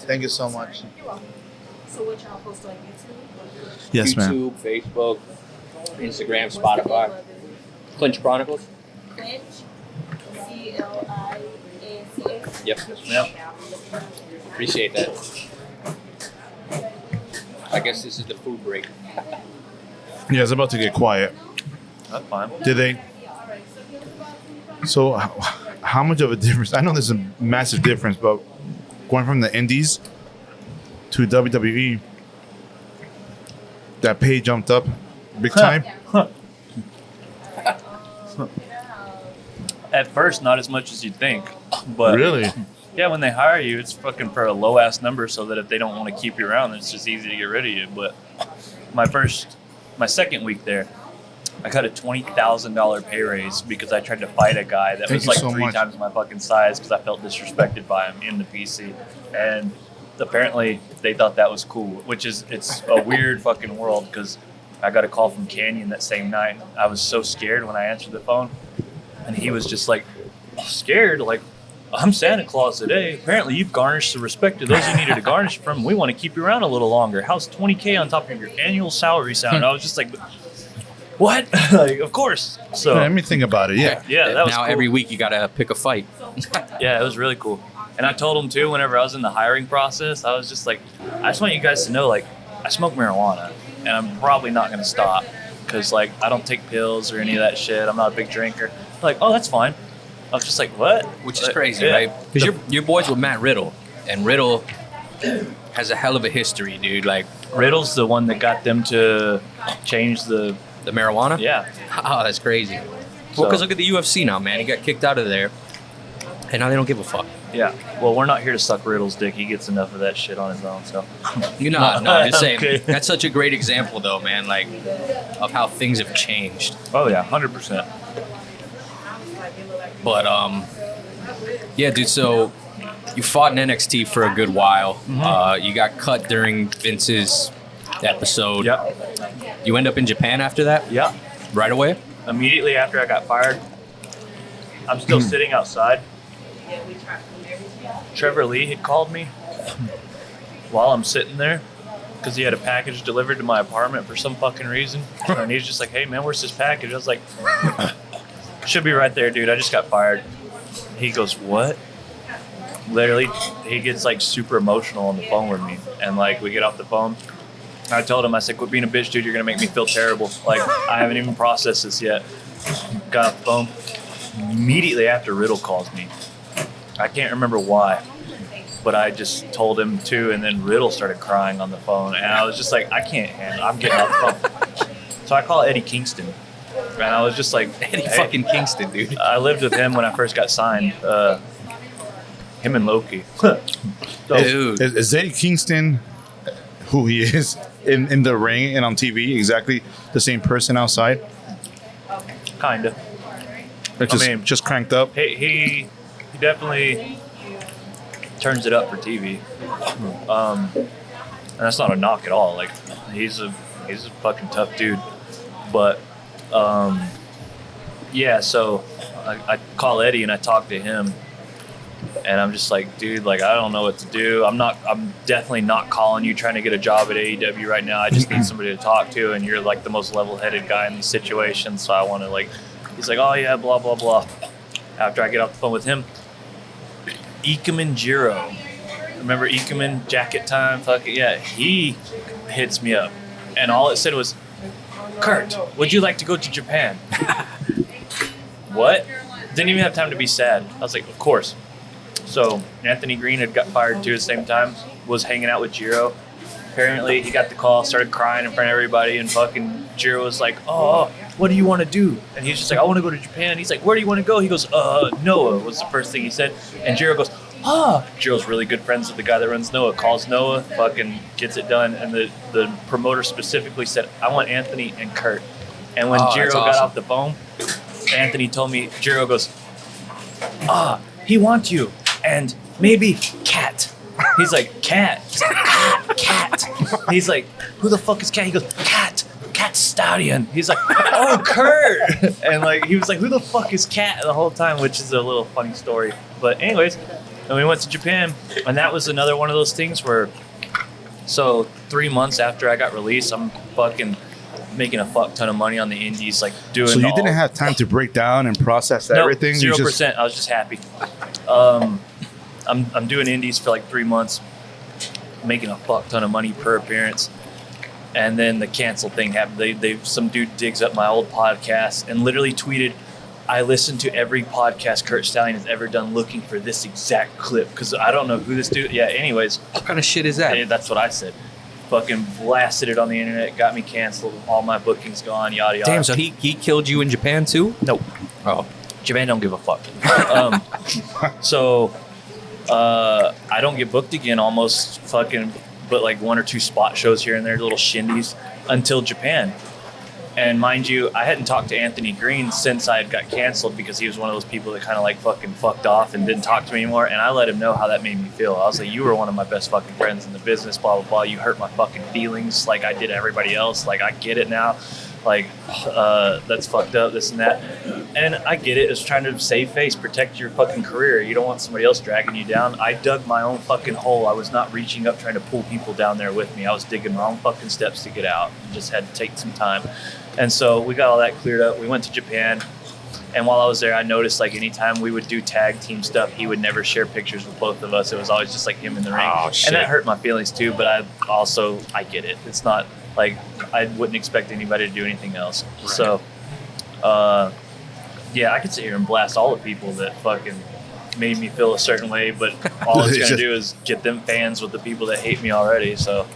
Thank you so much. So what y'all post on YouTube? Yes, ma'am. YouTube, Facebook, Instagram, Spotify. Clinch Chronicles. Clinch, CLINCH. Yep. Yep. Appreciate that. I guess this is the food break. Yeah, it's about to get quiet. That's fine. Did they? So, how much of a difference? I know there's a massive difference, but going from the Indies to WWE, that pay jumped up big time. At first, not as much as you'd think. But Really? yeah, when they hire you, it's fucking for a low ass number so that if they don't want to keep you around, it's just easy to get rid of you. But my second week there, I got a $20,000 pay raise because I tried to fight a guy that Thank was you like so 3 much. times my fucking size because I felt disrespected by him in the PC. And apparently they thought that was cool, which is, it's a weird fucking world because I got a call from Canyon that same night. I was so scared when I answered the phone. And he was just like, scared? Like, I'm Santa Claus today. Apparently you've garnished the respect of those you needed to garnish from. We want to keep you around a little longer. How's $20K on top of your annual salary sound? I was just like, what? Like, of course. So Let me think about it. Yeah. yeah, that was Now cool. every week you gotta pick a fight. Yeah, it was really cool. And I told him too, whenever I was in the hiring process, I was just like, I just want you guys to know, like, I smoke marijuana and I'm probably not going to stop because, like, I don't take pills or any of that shit. I'm not a big drinker. Like, oh, that's fine. I was just like, what? Which is Like, crazy, yeah. right? Because you're boys with Matt Riddle, and Riddle has a hell of a history, dude. Like Riddle's the one that got them to change the, the marijuana. yeah. Oh, that's crazy. Well, So- because look at the UFC now, man. He got kicked out of there, and now they don't give a fuck. Yeah. Well, we're not here to suck Riddle's dick. He gets enough of that shit on his own, so. You know, no, I'm just saying. Okay. That's such a great example, though, man. Like of how things have changed. Oh, yeah, 100%. But yeah, dude. So you fought in NXT for a good while. You got cut during Vince's episode. Yeah. You end up in Japan after that, Yeah. right away. Immediately after I got fired, I'm still sitting outside. Trevor Lee had called me while I'm sitting there because he had a package delivered to my apartment for some fucking reason. And he's just like, hey, man, where's this package? I was like, should be right there, dude. I just got fired. He goes, what? literally, he gets like super emotional on the phone with me, and like we get off the phone. I told him, I said, quit being a bitch, dude. You're gonna make me feel terrible. Like I haven't even processed this yet. Got off the phone. Immediately after Riddle calls me, I can't remember why, but I just told him to, and then Riddle started crying on the phone, and I was just like, I can't handle it. I'm getting off the phone. So I call Eddie Kingston, and I was just like, Eddie fucking Kingston, dude. I lived with him when I first got signed. Him and Loki. Dude. Is Eddie Kingston who he is in the ring and on TV exactly the same person outside? Kinda. Just cranked up. He definitely turns it up for TV. And that's not a knock at all. Like he's a fucking tough dude. But yeah, so I call Eddie and I talk to him, and I'm just like, dude, like I don't know what to do. I'm definitely not calling you trying to get a job at AEW right now. I just need somebody to talk to, and you're like the most level-headed guy in the situation, so I want to like. He's like, oh yeah, blah blah blah. After I get off the phone with him, Ikemen Jiro, remember Ikemen Jacket Time? Fuck it, yeah. He hits me up, and all it said was, Kurt, would you like to go to Japan? What? Didn't even have time to be sad. I was like, of course. So Anthony Green had got fired too at the same time, was hanging out with Jiro. Apparently he got the call, started crying in front of everybody, and fucking Jiro was like, oh, what do you want to do? And he's just like, I want to go to Japan. He's like, where do you want to go? He goes, Noah was the first thing he said. And Jiro goes, Jiro's really good friends with the guy that runs Noah, calls Noah, fucking gets it done. And the promoter specifically said, I want Anthony and Kurt. And when Jiro got off the phone, Anthony told me, Jiro goes, he wants you. And maybe Cat. He's like, Cat. He's like, Cat. He's like, who the fuck is Cat? He goes, Cat Stallion. He's like, oh, Kurt. And like, he was like, who the fuck is Cat the whole time, which is a little funny story. But anyways, and we went to Japan, and that was another one of those things where, so 3 months after I got released, I'm fucking making a fuck ton of money on the indies, like doing. So you didn't have time to break down and process everything? 0%. I was just happy. I'm doing indies for like 3 months, making a fuck ton of money per appearance. And then the cancel thing happened. Some dude digs up my old podcast and literally tweeted, I listened to every podcast Kurt Stallion has ever done looking for this exact clip. Because I don't know who this dude... Yeah, anyways. What kind of shit is that? That's what I said. Fucking blasted it on the internet, got me canceled, all my bookings gone, yada yada. Damn, so he killed you in Japan too? Nope. Oh. Japan don't give a fuck. So I don't get booked again almost fucking... but like 1 or 2 spot shows here and there, little shindies, until Japan. And mind you, I hadn't talked to Anthony Green since I had got canceled because he was one of those people that kind of like fucking fucked off and didn't talk to me anymore. And I let him know how that made me feel. I was like, you were one of my best fucking friends in the business, blah, blah, blah. You hurt my fucking feelings like I did everybody else. Like, I get it now. Like, that's fucked up, this and that. And I get it. It's trying to save face, protect your fucking career. You don't want somebody else dragging you down. I dug my own fucking hole. I was not reaching up trying to pull people down there with me. I was digging my own fucking steps to get out. Just had to take some time. And so we got all that cleared up. We went to Japan. And while I was there, I noticed like anytime we would do tag team stuff, he would never share pictures with both of us. It was always just like him in the ring. Oh, shit. And that hurt my feelings too. But I get it. It's not like I wouldn't expect anybody to do anything else. Right. So, yeah, I could sit here and blast all the people that fucking made me feel a certain way, but all it's going to do is get them fans with the people that hate me already. So,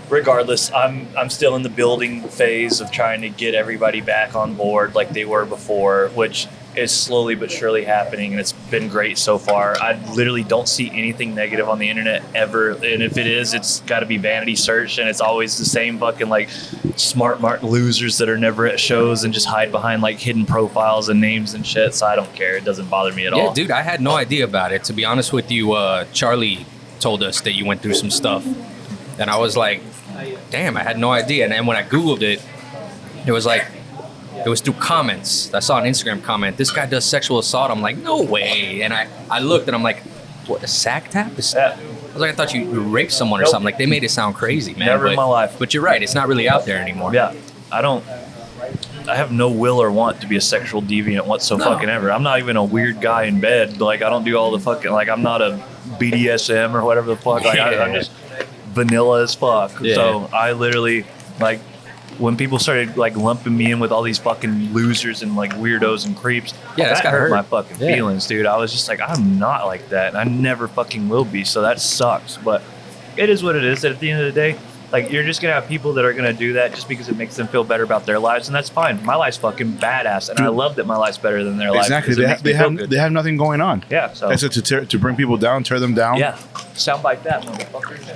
regardless, I'm still in the building phase of trying to get everybody back on board like they were before, which is slowly but surely happening, and it's been great so far. I literally don't see anything negative on the internet ever, and if it is, it's got to be vanity search, and it's always the same fucking like smart losers that are never at shows and just hide behind like hidden profiles and names and shit. So I don't care. It doesn't bother me at all. Yeah, dude, I had no idea about it. To be honest with you, Charlie told us that you went through some stuff, and I was like, damn, I had no idea. And then when I Googled it, it was like, it was through comments. I saw an Instagram comment, this guy does sexual assault. I'm like, no way. And I looked and I'm like, what, a sack tap? I was like, I thought you raped someone or something. Like, they made it sound crazy, man. Never in my life. But you're right, it's not really out there anymore. Yeah, I don't. I have no will or want to be a sexual deviant fucking ever. I'm not even a weird guy in bed. Like, I don't do all the fucking, like, I'm not a BDSM or whatever the fuck. Like, I'm just vanilla as fuck. Yeah. So I literally, like, when people started like lumping me in with all these fucking losers and like weirdos and creeps, that's that gotta hurt hurt. my fucking feelings, dude. I was just like, I'm not like that, and I never fucking will be. So that sucks. But it is what it is. At the end of the day, like, you're just gonna have people that are gonna do that just because it makes them feel better about their lives, and that's fine. My life's fucking badass, and I love that my life's better than their life. Exactly. They have nothing going on. Yeah. So That's it, to bring people down, tear them down. yeah, sound like that, motherfuckers.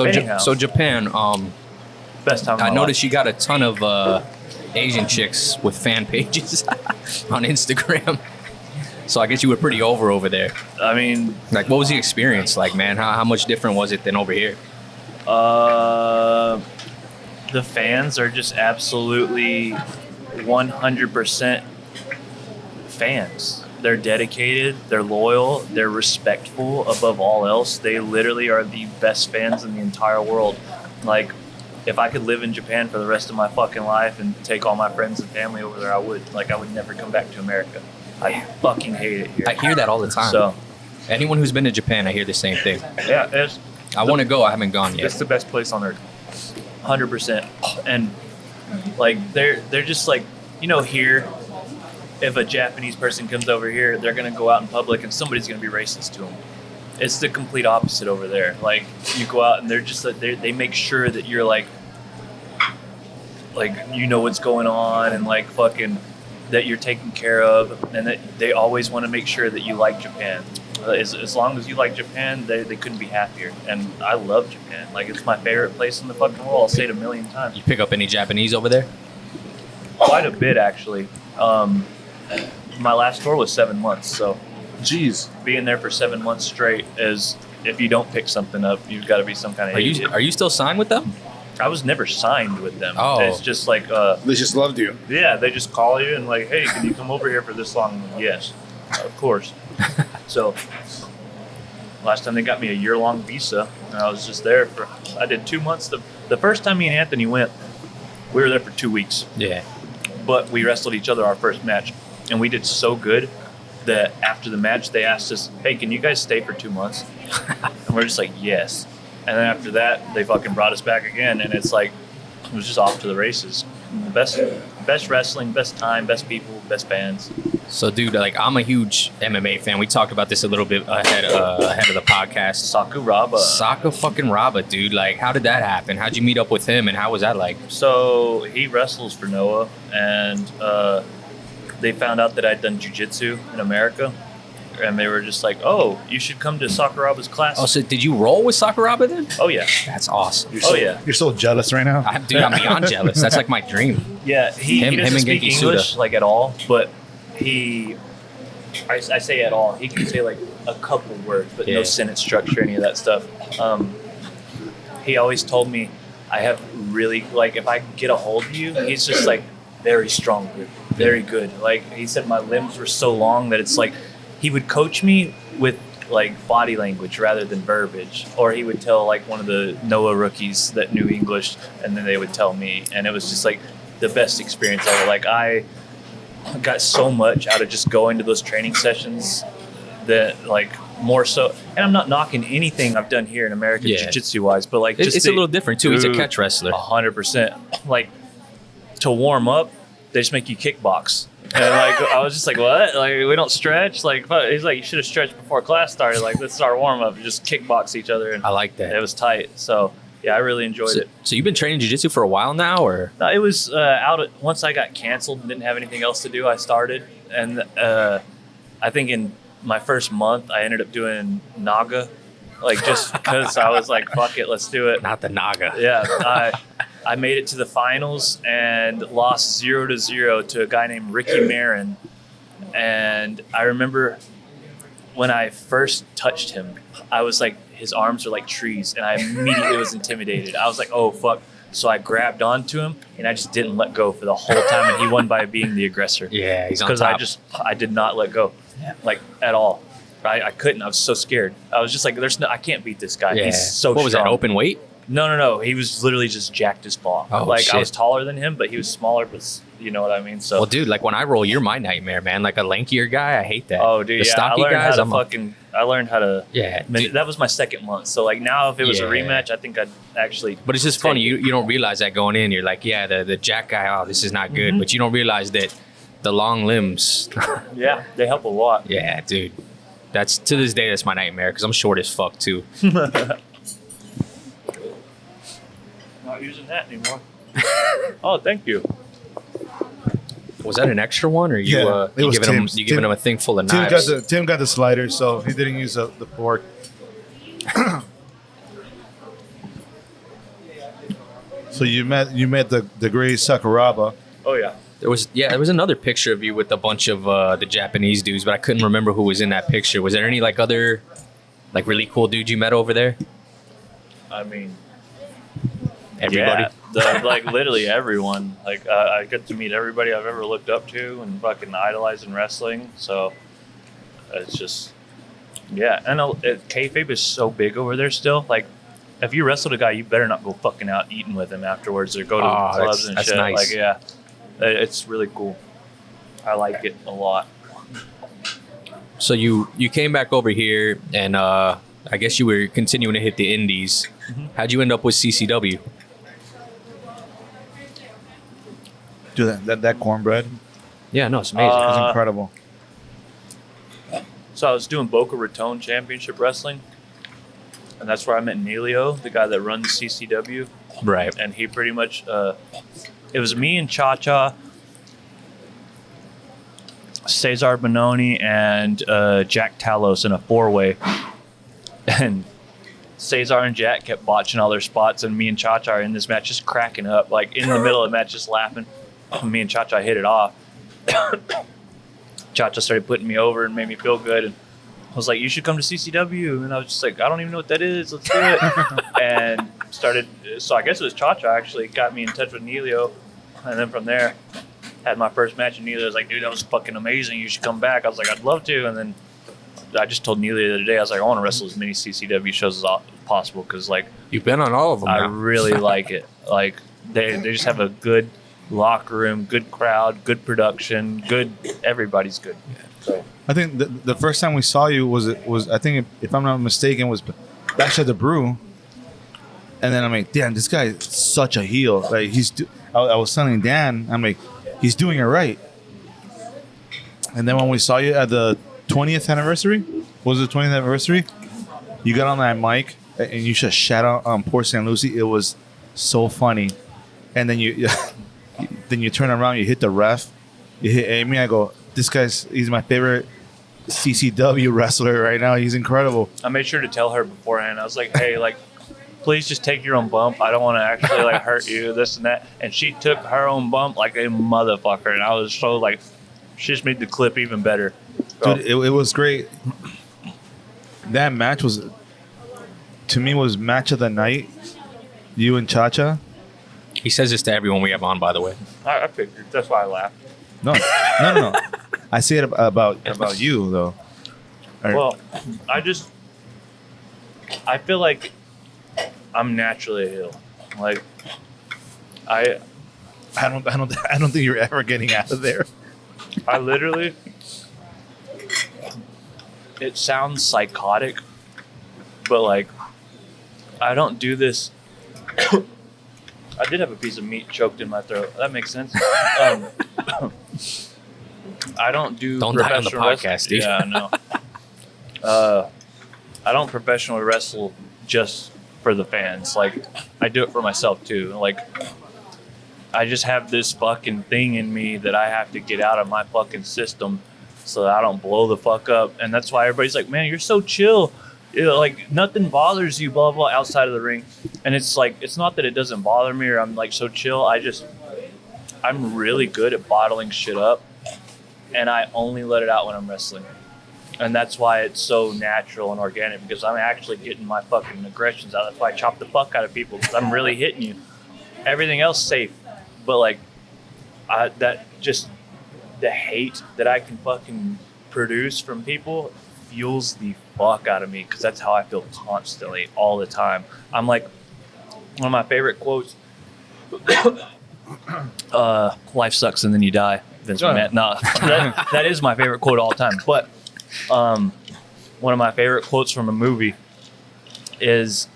Anyhow. So Japan. Best time. Of my I life. noticed you got a ton of Asian chicks with fan pages on Instagram. So I guess you were pretty over there. I mean, Like, what was the experience like, man? How much different was it than over here? the fans are just absolutely 100% fans. They're dedicated, they're loyal, they're respectful above all else. They literally are the best fans in the entire world. Like, if I could live in Japan for the rest of my fucking life and take all my friends and family over there, I would. Like, I would never come back to America. I fucking hate it here. I hear that all the time. So, Anyone who's been to Japan, I hear the same thing. yeah, I want to go. I haven't gone yet. it's the best place on earth. 100%. And, like, they're just like, you know, here, if a Japanese person comes over here, they're going to go out in public and somebody's going to be racist to them. It's the complete opposite over there. Like, you go out and they're just like, they make sure that you're like, you know what's going on, and like fucking that you're taken care of, and that they always want to make sure that you like Japan. As long as you like Japan, they couldn't be happier. And I love Japan. Like, it's my favorite place in the fucking world. I'll say it a million times. You pick up any Japanese over there? Quite a bit, actually. My last tour was 7 months, so Jeez. being there for 7 months straight is, if you don't pick something up, you've got to be some kind of idiot. Are you still signed with them? I was never signed with them. Oh. It's just like, They just loved you. yeah, they just call you and like, hey, can you come over here for this long? Yes, of course. So last time they got me a year-long visa, and I was just there for, I did 2 months. The first time me and Anthony went, we were there for 2 weeks, Yeah. but we wrestled each other our first match, and we did so good that after the match, they asked us, hey, can you guys stay for 2 months? And we're just like, yes. And then after that, they fucking brought us back again, and it's like, it was just off to the races. Best wrestling, best time, best people, best fans. So, dude, like, I'm a huge MMA fan. We talked about this a little bit ahead of the podcast. Sakuraba. Sakuraba, dude. Like, how did that happen? How'd you meet up with him, and how was that like? So he wrestles for Noah, and they found out that I'd done jiu-jitsu in America, and they were just like, oh, you should come to Sakuraba's class. Oh, so did you roll with Sakuraba then? Oh, yeah. That's awesome. You're so jealous right now. Dude, I'm beyond jealous. That's like my dream. Yeah, he Him doesn't and speak Genki English Suda. like at all, but I say at all. He can say like a couple words, but Yeah. no sentence structure, any of that stuff. He always told me I have really, like, if I get a hold of you, he's just like very strong, very good. Like, he said my limbs were so long that it's like he would coach me with like body language rather than verbiage, or he would tell like one of the Noah rookies that knew English, and then they would tell me, and it was just like the best experience ever. Like, I got so much out of just going to those training sessions that, like, more so, and I'm not knocking anything I've done here in America Yeah. jiu-jitsu wise, but like It's a little different too. He's a catch wrestler. 100%. Like, to warm up, they just make you kickbox. And like, I was just like, what? Like, we don't stretch? Like, he's like, you should have stretched before class started. Like, let's start warm up. Just kickbox each other. And I like that. it was tight. So yeah, I really enjoyed it. So you've been training jiu-jitsu for a while now, or? No, it was once I got canceled and didn't have anything else to do, I started. And I think in my first month, I ended up doing Naga. Like, just because I was like, fuck it, let's do it. Not the Naga. Yeah, I made it to the finals and lost 0-0 to a guy named Ricky Marin. And I remember when I first touched him, I was like, his arms are like trees, and I immediately was intimidated. I was like, oh, fuck. So I grabbed onto him, and I just didn't let go for the whole time, and he won by being the aggressor. Yeah, he's on Because top. I did not let go, like, at all. I couldn't. I was so scared. I was just like, I can't beat this guy. Yeah. He's so What was that, strong. open weight? No. He was literally just jacked as fuck. Oh, like shit. I was taller than him, but he was smaller. But you know what I mean. So Well, dude, like when I roll, you're my nightmare, man. Like a lankier guy, I hate that. oh, dude, the yeah. stocky I learned guys, how to I learned how to. yeah. Dude. That was my second month. So like now, if it was a Yeah. rematch, I think I'd actually. But it's just funny. You don't realize that going in. You're like, yeah, the jack guy. Oh, this is not good. But you don't realize that the long limbs. Yeah, they help a lot. Yeah, dude. That's to this day. That's my nightmare because I'm short as fuck too. Not using that anymore. Oh, thank you. Was that an extra one, or you? Yeah, it You was giving him? Tim's. You giving him a thing full of Tim knives? got the slider, so he didn't use the fork. So you met the great Sakuraba. Oh yeah. There was another picture of you with a bunch of the Japanese dudes, but I couldn't remember who was in that picture. Was there any like other like really cool dudes you met over there? I mean, Everybody. yeah, like literally everyone. Like I get to meet everybody I've ever looked up to and fucking idolized in wrestling. So it's just, yeah. And kayfabe is so big over there still. Like, if you wrestled a guy, you better not go fucking out eating with him afterwards or go to Oh, the clubs that's- and that's shit. nice. Like, yeah, it's really cool. I like it a lot. So you came back over here, and I guess you were continuing to hit the indies. How'd you end up with CCW? Dude, that cornbread Yeah, no, it's amazing. was incredible. So I was doing Boca Raton Championship Wrestling, and that's where I met Neilio, the guy that runs CCW. Right. And he pretty much, it was me and Cha-Cha, Cesar Bononi, and Jack Talos in a four-way. And Cesar and Jack kept botching all their spots, and me and Cha-Cha are in this match just cracking up, like in the middle of the match just laughing. And me and Cha-Cha hit it off. Cha-Cha started putting me over and made me feel good. And I was like, you should come to CCW. And I was just like, I don't even know what that is. Let's do it. And started, so I guess it was Cha-Cha actually got me in touch with Neilio. And then from there, had my first match. And Neilio was like, dude, that was fucking amazing. You should come back. I was like, I'd love to. And then I just told Neilio the other day, I was like, I want to wrestle as many CCW shows as possible. Because, like, You've been on all of them I now. really like it. Like, they just have a good locker room, good crowd, good production, good. Everybody's good. So I think the first time we saw you was I think if I'm not mistaken was Bash at the Brew, and then I'm like, damn, this guy is such a heel. Like I was telling Dan, I'm like, he's doing it right. And then when we saw you at the 20th anniversary, was it 20th anniversary? You got on that mic and you just shout out poor St. Lucie. It was so funny. And then you then you turn around, you hit the ref, you hit Amy. I go, he's my favorite CCW wrestler right now. He's incredible. I made sure to tell her beforehand. I was like, hey, like, please just take your own bump. I don't want to actually like hurt you, this and that. And she took her own bump like a motherfucker. And I was so like, she just made the clip even better. So, Dude, it was great. That match was, to me, was match of the night. You and Cha-Cha. He says this to everyone we have on, by the way. I figured. That's why I laughed. No. I say it about you though. Well, I feel like I'm naturally a heel. Like, I don't think you're ever getting out of there. I literally, it sounds psychotic, but like, I don't do this. I did have a piece of meat choked in my throat. That makes sense. I don't do Don't die on the professional podcast, dude. Yeah, no. I don't professionally wrestle just for the fans. Like, I do it for myself too. Like, I just have this fucking thing in me that I have to get out of my fucking system so that I don't blow the fuck up. And that's why everybody's like, man, you're so chill. You know, like, nothing bothers you, blah, blah, outside of the ring. And it's like, it's not that it doesn't bother me or I'm like so chill. I'm really good at bottling shit up. And I only let it out when I'm wrestling. And that's why it's so natural and organic, because I'm actually getting my fucking aggressions out. That's why I chop the fuck out of people, because I'm really hitting you. Everything else safe. But like, the hate that I can fucking produce from people fuels the fuck out of me, because that's how I feel constantly, all the time. I'm like, One of my favorite quotes. Life sucks and then you die. Vince McMahon. No, that is my favorite quote of all time. But one of my favorite quotes from a movie is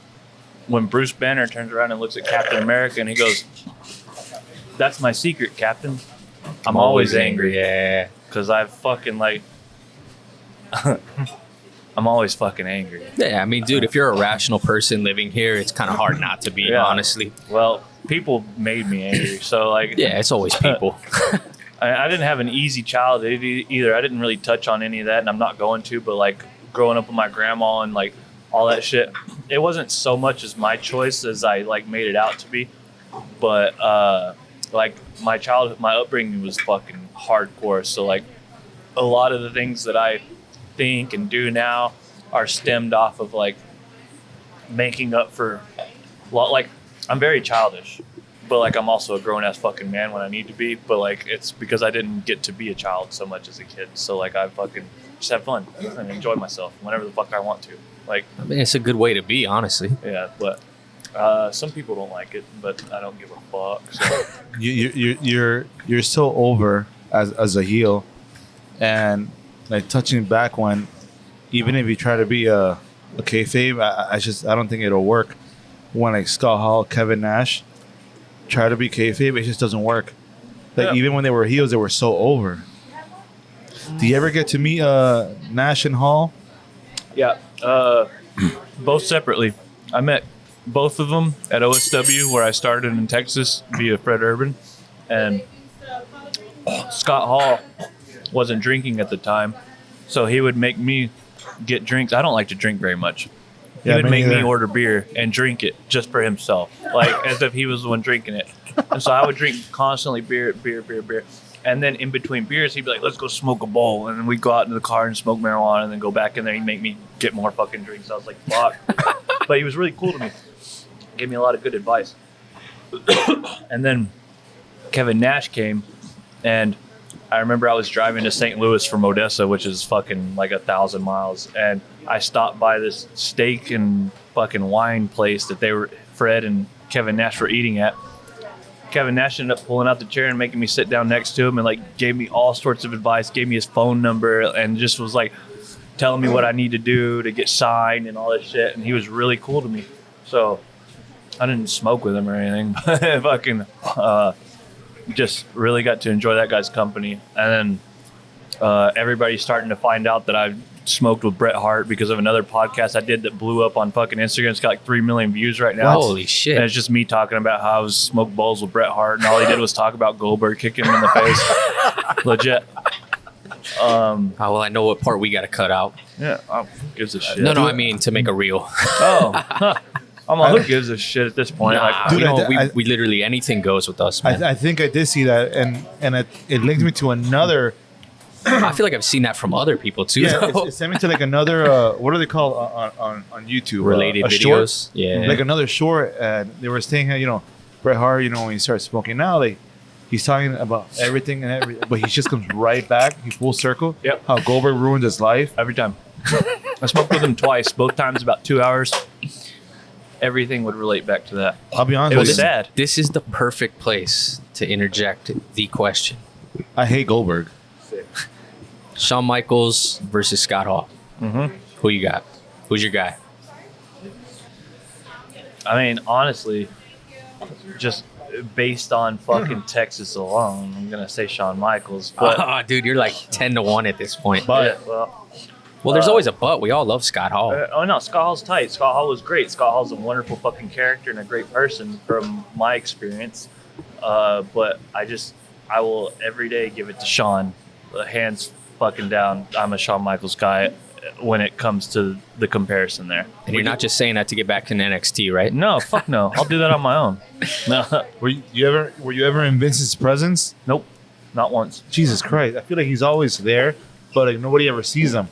when Bruce Banner turns around and looks at Captain America and he goes, "That's my secret, Captain. I'm always angry." Yeah. Because I fucking like... I'm always fucking angry. Yeah, I mean, dude, if you're a rational person living here, it's kind of hard not to be, honestly. Well, people made me angry, so like... Yeah, it's always people. I didn't have an easy childhood either. I didn't really touch on any of that, and I'm not going to, but like growing up with my grandma and like all that shit, it wasn't so much as my choice as I like made it out to be. But like my childhood, my upbringing was fucking hardcore. So like a lot of the things that I think and do now are stemmed off of like making up for like I'm very childish, but like I'm also a grown-ass fucking man when I need to be, but like it's because I didn't get to be a child so much as a kid, so like I fucking just have fun and enjoy myself whenever the fuck I want to. Like, I mean, it's a good way to be, honestly. yeah, but some people don't like it, but I don't give a fuck. So. You're so over as a heel, and like touching back when, even if you try to be a kayfabe, I don't think it'll work. When like Scott Hall, Kevin Nash try to be kayfabe, it just doesn't work. Like even when they were heels, they were so over. Do you ever get to meet Nash and Hall? Yeah, both separately. I met both of them at OSW where I started in Texas via Fred Urban, and Scott Hall wasn't drinking at the time, so he would make me get drinks. I don't like to drink very much. He would make me order beer and drink it just for himself, like as if he was the one drinking it. And so I would drink constantly beer. And then in between beers, he'd be like, "Let's go smoke a bowl." And then we'd go out in the car and smoke marijuana and then go back in there. He'd make me get more fucking drinks. I was like, fuck. But he was really cool to me. Gave me a lot of good advice. And then Kevin Nash came, and I remember I was driving to St. Louis from Odessa, which is fucking like 1,000 miles. And I stopped by this steak and fucking wine place that Fred and Kevin Nash were eating at. Kevin Nash ended up pulling out the chair and making me sit down next to him and like gave me all sorts of advice, gave me his phone number, and just was like telling me what I need to do to get signed and all that shit. And he was really cool to me. So I didn't smoke with him or anything, but fucking just really got to enjoy that guy's company. And then everybody's starting to find out that I've smoked with Bret Hart because of another podcast I did that blew up on fucking Instagram. It's got like 3 million views right now. Holy shit. And it's just me talking about how I was smoked bowls with Bret Hart, and all he did was talk about Goldberg kicking him in the face. Legit. Oh, well, I know what part we got to cut out. Yeah, who gives a shit? No, I mean to make a reel. Oh, I'm like, who gives a shit at this point? Nah, Dude, we literally, anything goes with us, man. I think I did see that, and it linked me to another. I feel like I've seen that from other people too. Yeah, it sent me to like another. What are they called on YouTube? Related a videos. Short? Yeah, like another short. And they were saying how Bret Hart, when he starts smoking now, like he's talking about everything and everything, but he just comes right back. He full circle. Yep. How Goldberg ruined his life Every time. I smoked with him twice, both times about 2 hours. Everything would relate back to that. I'll be honest. It was with you. sad. this is the perfect place to interject the question. I hate Goldberg. Shawn Michaels versus Scott Hall. Mm-hmm. Who you got? Who's your guy? I mean, honestly, just based on fucking Texas alone, I'm gonna say Shawn Michaels. But Oh, dude, you're like 10-1 at this point. yeah, Well, there's always a but. We all love Scott Hall. no, Scott Hall's tight. Scott Hall was great. Scott Hall's a wonderful fucking character and a great person from my experience. But I will every day give it to Shawn. Hands fucking down. I'm a Shawn Michaels guy when it comes to the comparison there. And you're not just saying that to get back in NXT, right? No, fuck no. I'll do that on my own. No, Were you ever in Vince's presence? nope, not once. Jesus Christ! I feel like he's always there, but like nobody ever sees him.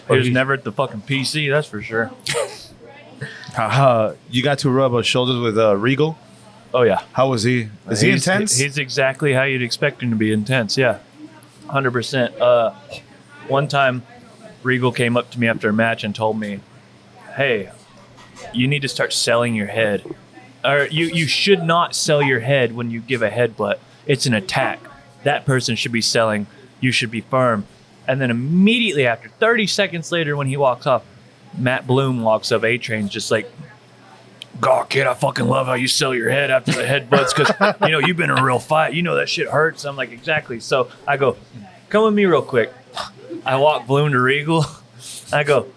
He was never at the fucking PC, that's for sure. You got to rub shoulders with Regal. Oh yeah. How was he? Is he intense? He's exactly how you'd expect him to be intense. Yeah, 100%. One time, Regal came up to me after a match and told me, "Hey, you need to start selling your head or you should not sell your head when you give a headbutt. It's an attack. That person should be selling. You should be firm. And then immediately after, 30 seconds later, when he walks off, Matt Bloom walks up A-Train's just like, God, kid, I fucking love how you sell your head after the headbutts because, you've been in a real fight. You know that shit hurts. I'm like, exactly. So I go, come with me real quick. I walk Bloom to Regal. I go,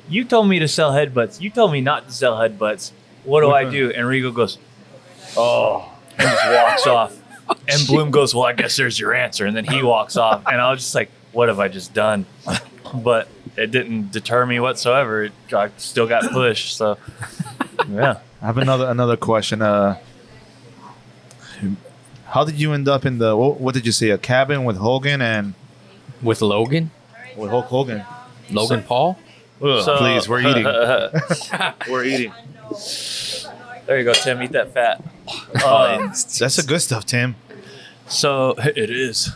you told me to sell headbutts. You told me not to sell headbutts. What do I do? And Regal goes, oh, and just walks off. And Bloom goes, well, I guess there's your answer. And then he walks off. And I was just like, what have I just done? But it didn't deter me whatsoever. I still got pushed. So, yeah. I have another question. How did you end up in the, what did you say, a cabin with Hogan and? With Logan? With Hulk Hogan. Logan Paul? Please, we're eating. We're eating. There you go, Tim. Eat that fat. That's the good stuff, Tim. So it is.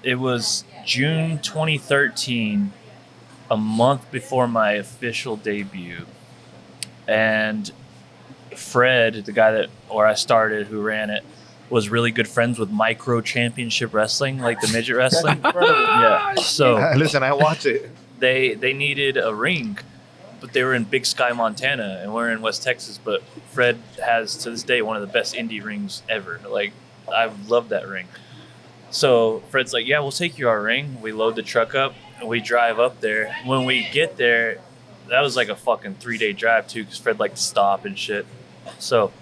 It was June 2013, a month before my official debut, and Fred, the guy where I started, who ran it, was really good friends with Micro Championship Wrestling, like the midget wrestling. Yeah. So listen, I watch it. they needed a ring, but they were in Big Sky, Montana, and we're in West Texas. But Fred has, to this day, one of the best indie rings ever. Like, I love that ring. So Fred's like, yeah, we'll take you our ring. We load the truck up, and we drive up there. When we get there, that was like a fucking 3-day drive, too, because Fred liked to stop and shit. So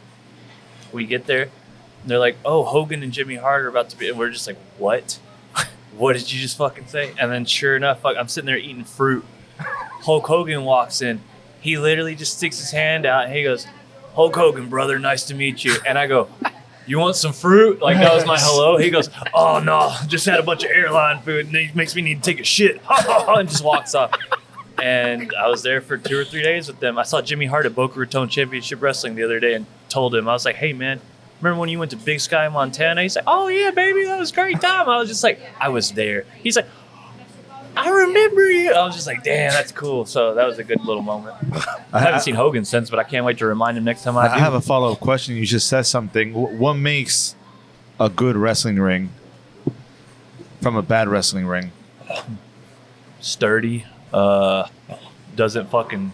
we get there. They're like, oh, Hogan and Jimmy Hart are about to be. And we're just like, what? What did you just fucking say? And then sure enough, I'm sitting there eating fruit. Hulk Hogan walks in. He literally just sticks his hand out and he goes, Hulk Hogan, brother, nice to meet you. And I go, you want some fruit? Like, that was my hello. He goes, oh, no, just had a bunch of airline food and it makes me need to take a shit. And just walks off. And I was there for 2 or 3 days with them. I saw Jimmy Hart at Boca Raton Championship Wrestling the other day and told him, I was like, hey, man, remember when you went to Big Sky, Montana? He's like, oh, yeah, baby, that was a great time. I was just like, I was there. He's like, I remember you. I was just like, damn, that's cool. So that was a good little moment. I haven't seen Hogan since, but I can't wait to remind him next time I do. I have a follow-up question. You just said something. What makes a good wrestling ring from a bad wrestling ring? Sturdy. Doesn't fucking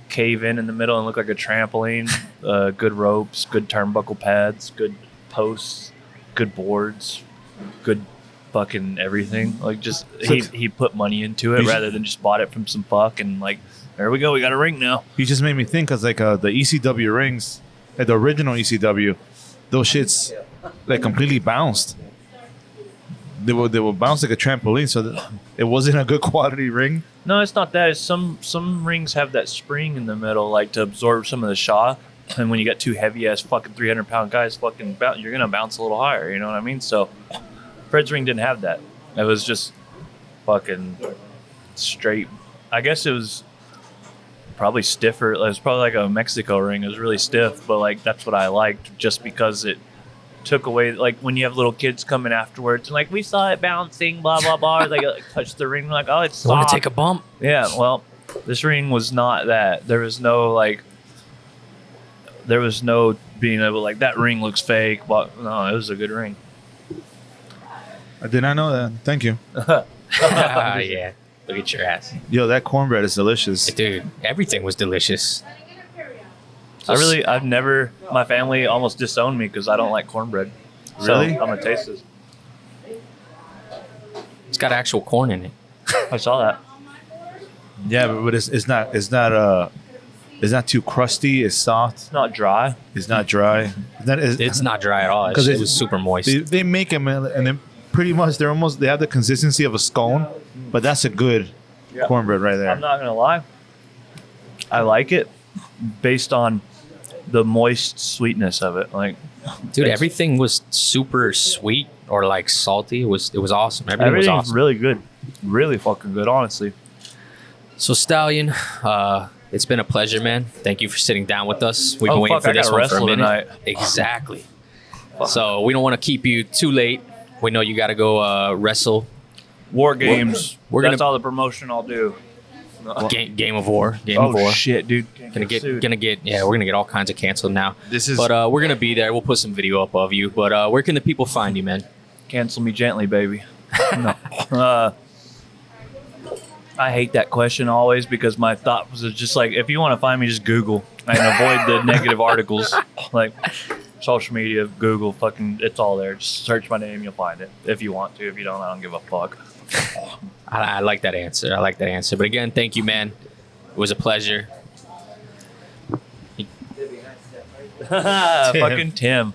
cave in the middle and look like a trampoline. Good ropes, good turnbuckle pads, good posts, good boards, good fucking everything. Like, just he put money into it rather than just bought it from some fuck and like, there we go, we got a ring now. You just made me think, because like the ECW rings, like the original ECW, those shits like completely bounced. They would bounce like a trampoline, so it wasn't a good quality ring. No, it's not that. It's some rings have that spring in the middle, like to absorb some of the shock. And when you got two heavy ass fucking 300-pound guys fucking you're gonna bounce a little higher. You know what I mean? So Fred's ring didn't have that. It was just fucking straight. I guess it was probably stiffer. It was probably like a Mexico ring. It was really stiff, but like that's what I liked, just because it took away, like when you have little kids coming afterwards and like, we saw it bouncing, blah blah blah, like touch the ring, like, oh, it's soft. Want to take a bump? Yeah, well, this ring was not that. There was no being able, like, that ring looks fake, but no, it was a good ring. I did not know that. Thank you. Yeah, look at your ass. Yo, that cornbread is delicious. Dude, everything was delicious. My family almost disowned me because I don't like cornbread. So Really? I'm gonna taste this. It's got actual corn in it. I saw that. Yeah, but it's not too crusty. It's soft. It's not dry. It's not dry. It's not dry at all. It was super moist. They make them and then pretty much they have the consistency of a scone, but that's a good cornbread right there. I'm not gonna lie. I like it based on the moist sweetness of it. Like, dude, everything was super sweet or like salty. It was awesome. Everything was awesome. Really good. Really fucking good, honestly. So Stallion, it's been a pleasure, man. Thank you for sitting down with us. We've been waiting for this one for a minute. Tonight. Exactly. So we don't want to keep you too late. We know you got to go wrestle. War Games. We're That's gonna all the promotion I'll do. Game of War. Game of War. Shit, dude. We're gonna get all kinds of canceled now. This is But we're gonna be there. We'll put some video up of you. But where can the people find you, man? Cancel me gently, baby. No. I hate that question always because my thought was just like, if you want to find me, just Google and avoid the negative articles. Like social media, Google, fucking, it's all there. Just search my name, you'll find it. If you want to. If you don't, I don't give a fuck. I like that answer. But again, thank you, man. It was a pleasure. Fucking Tim.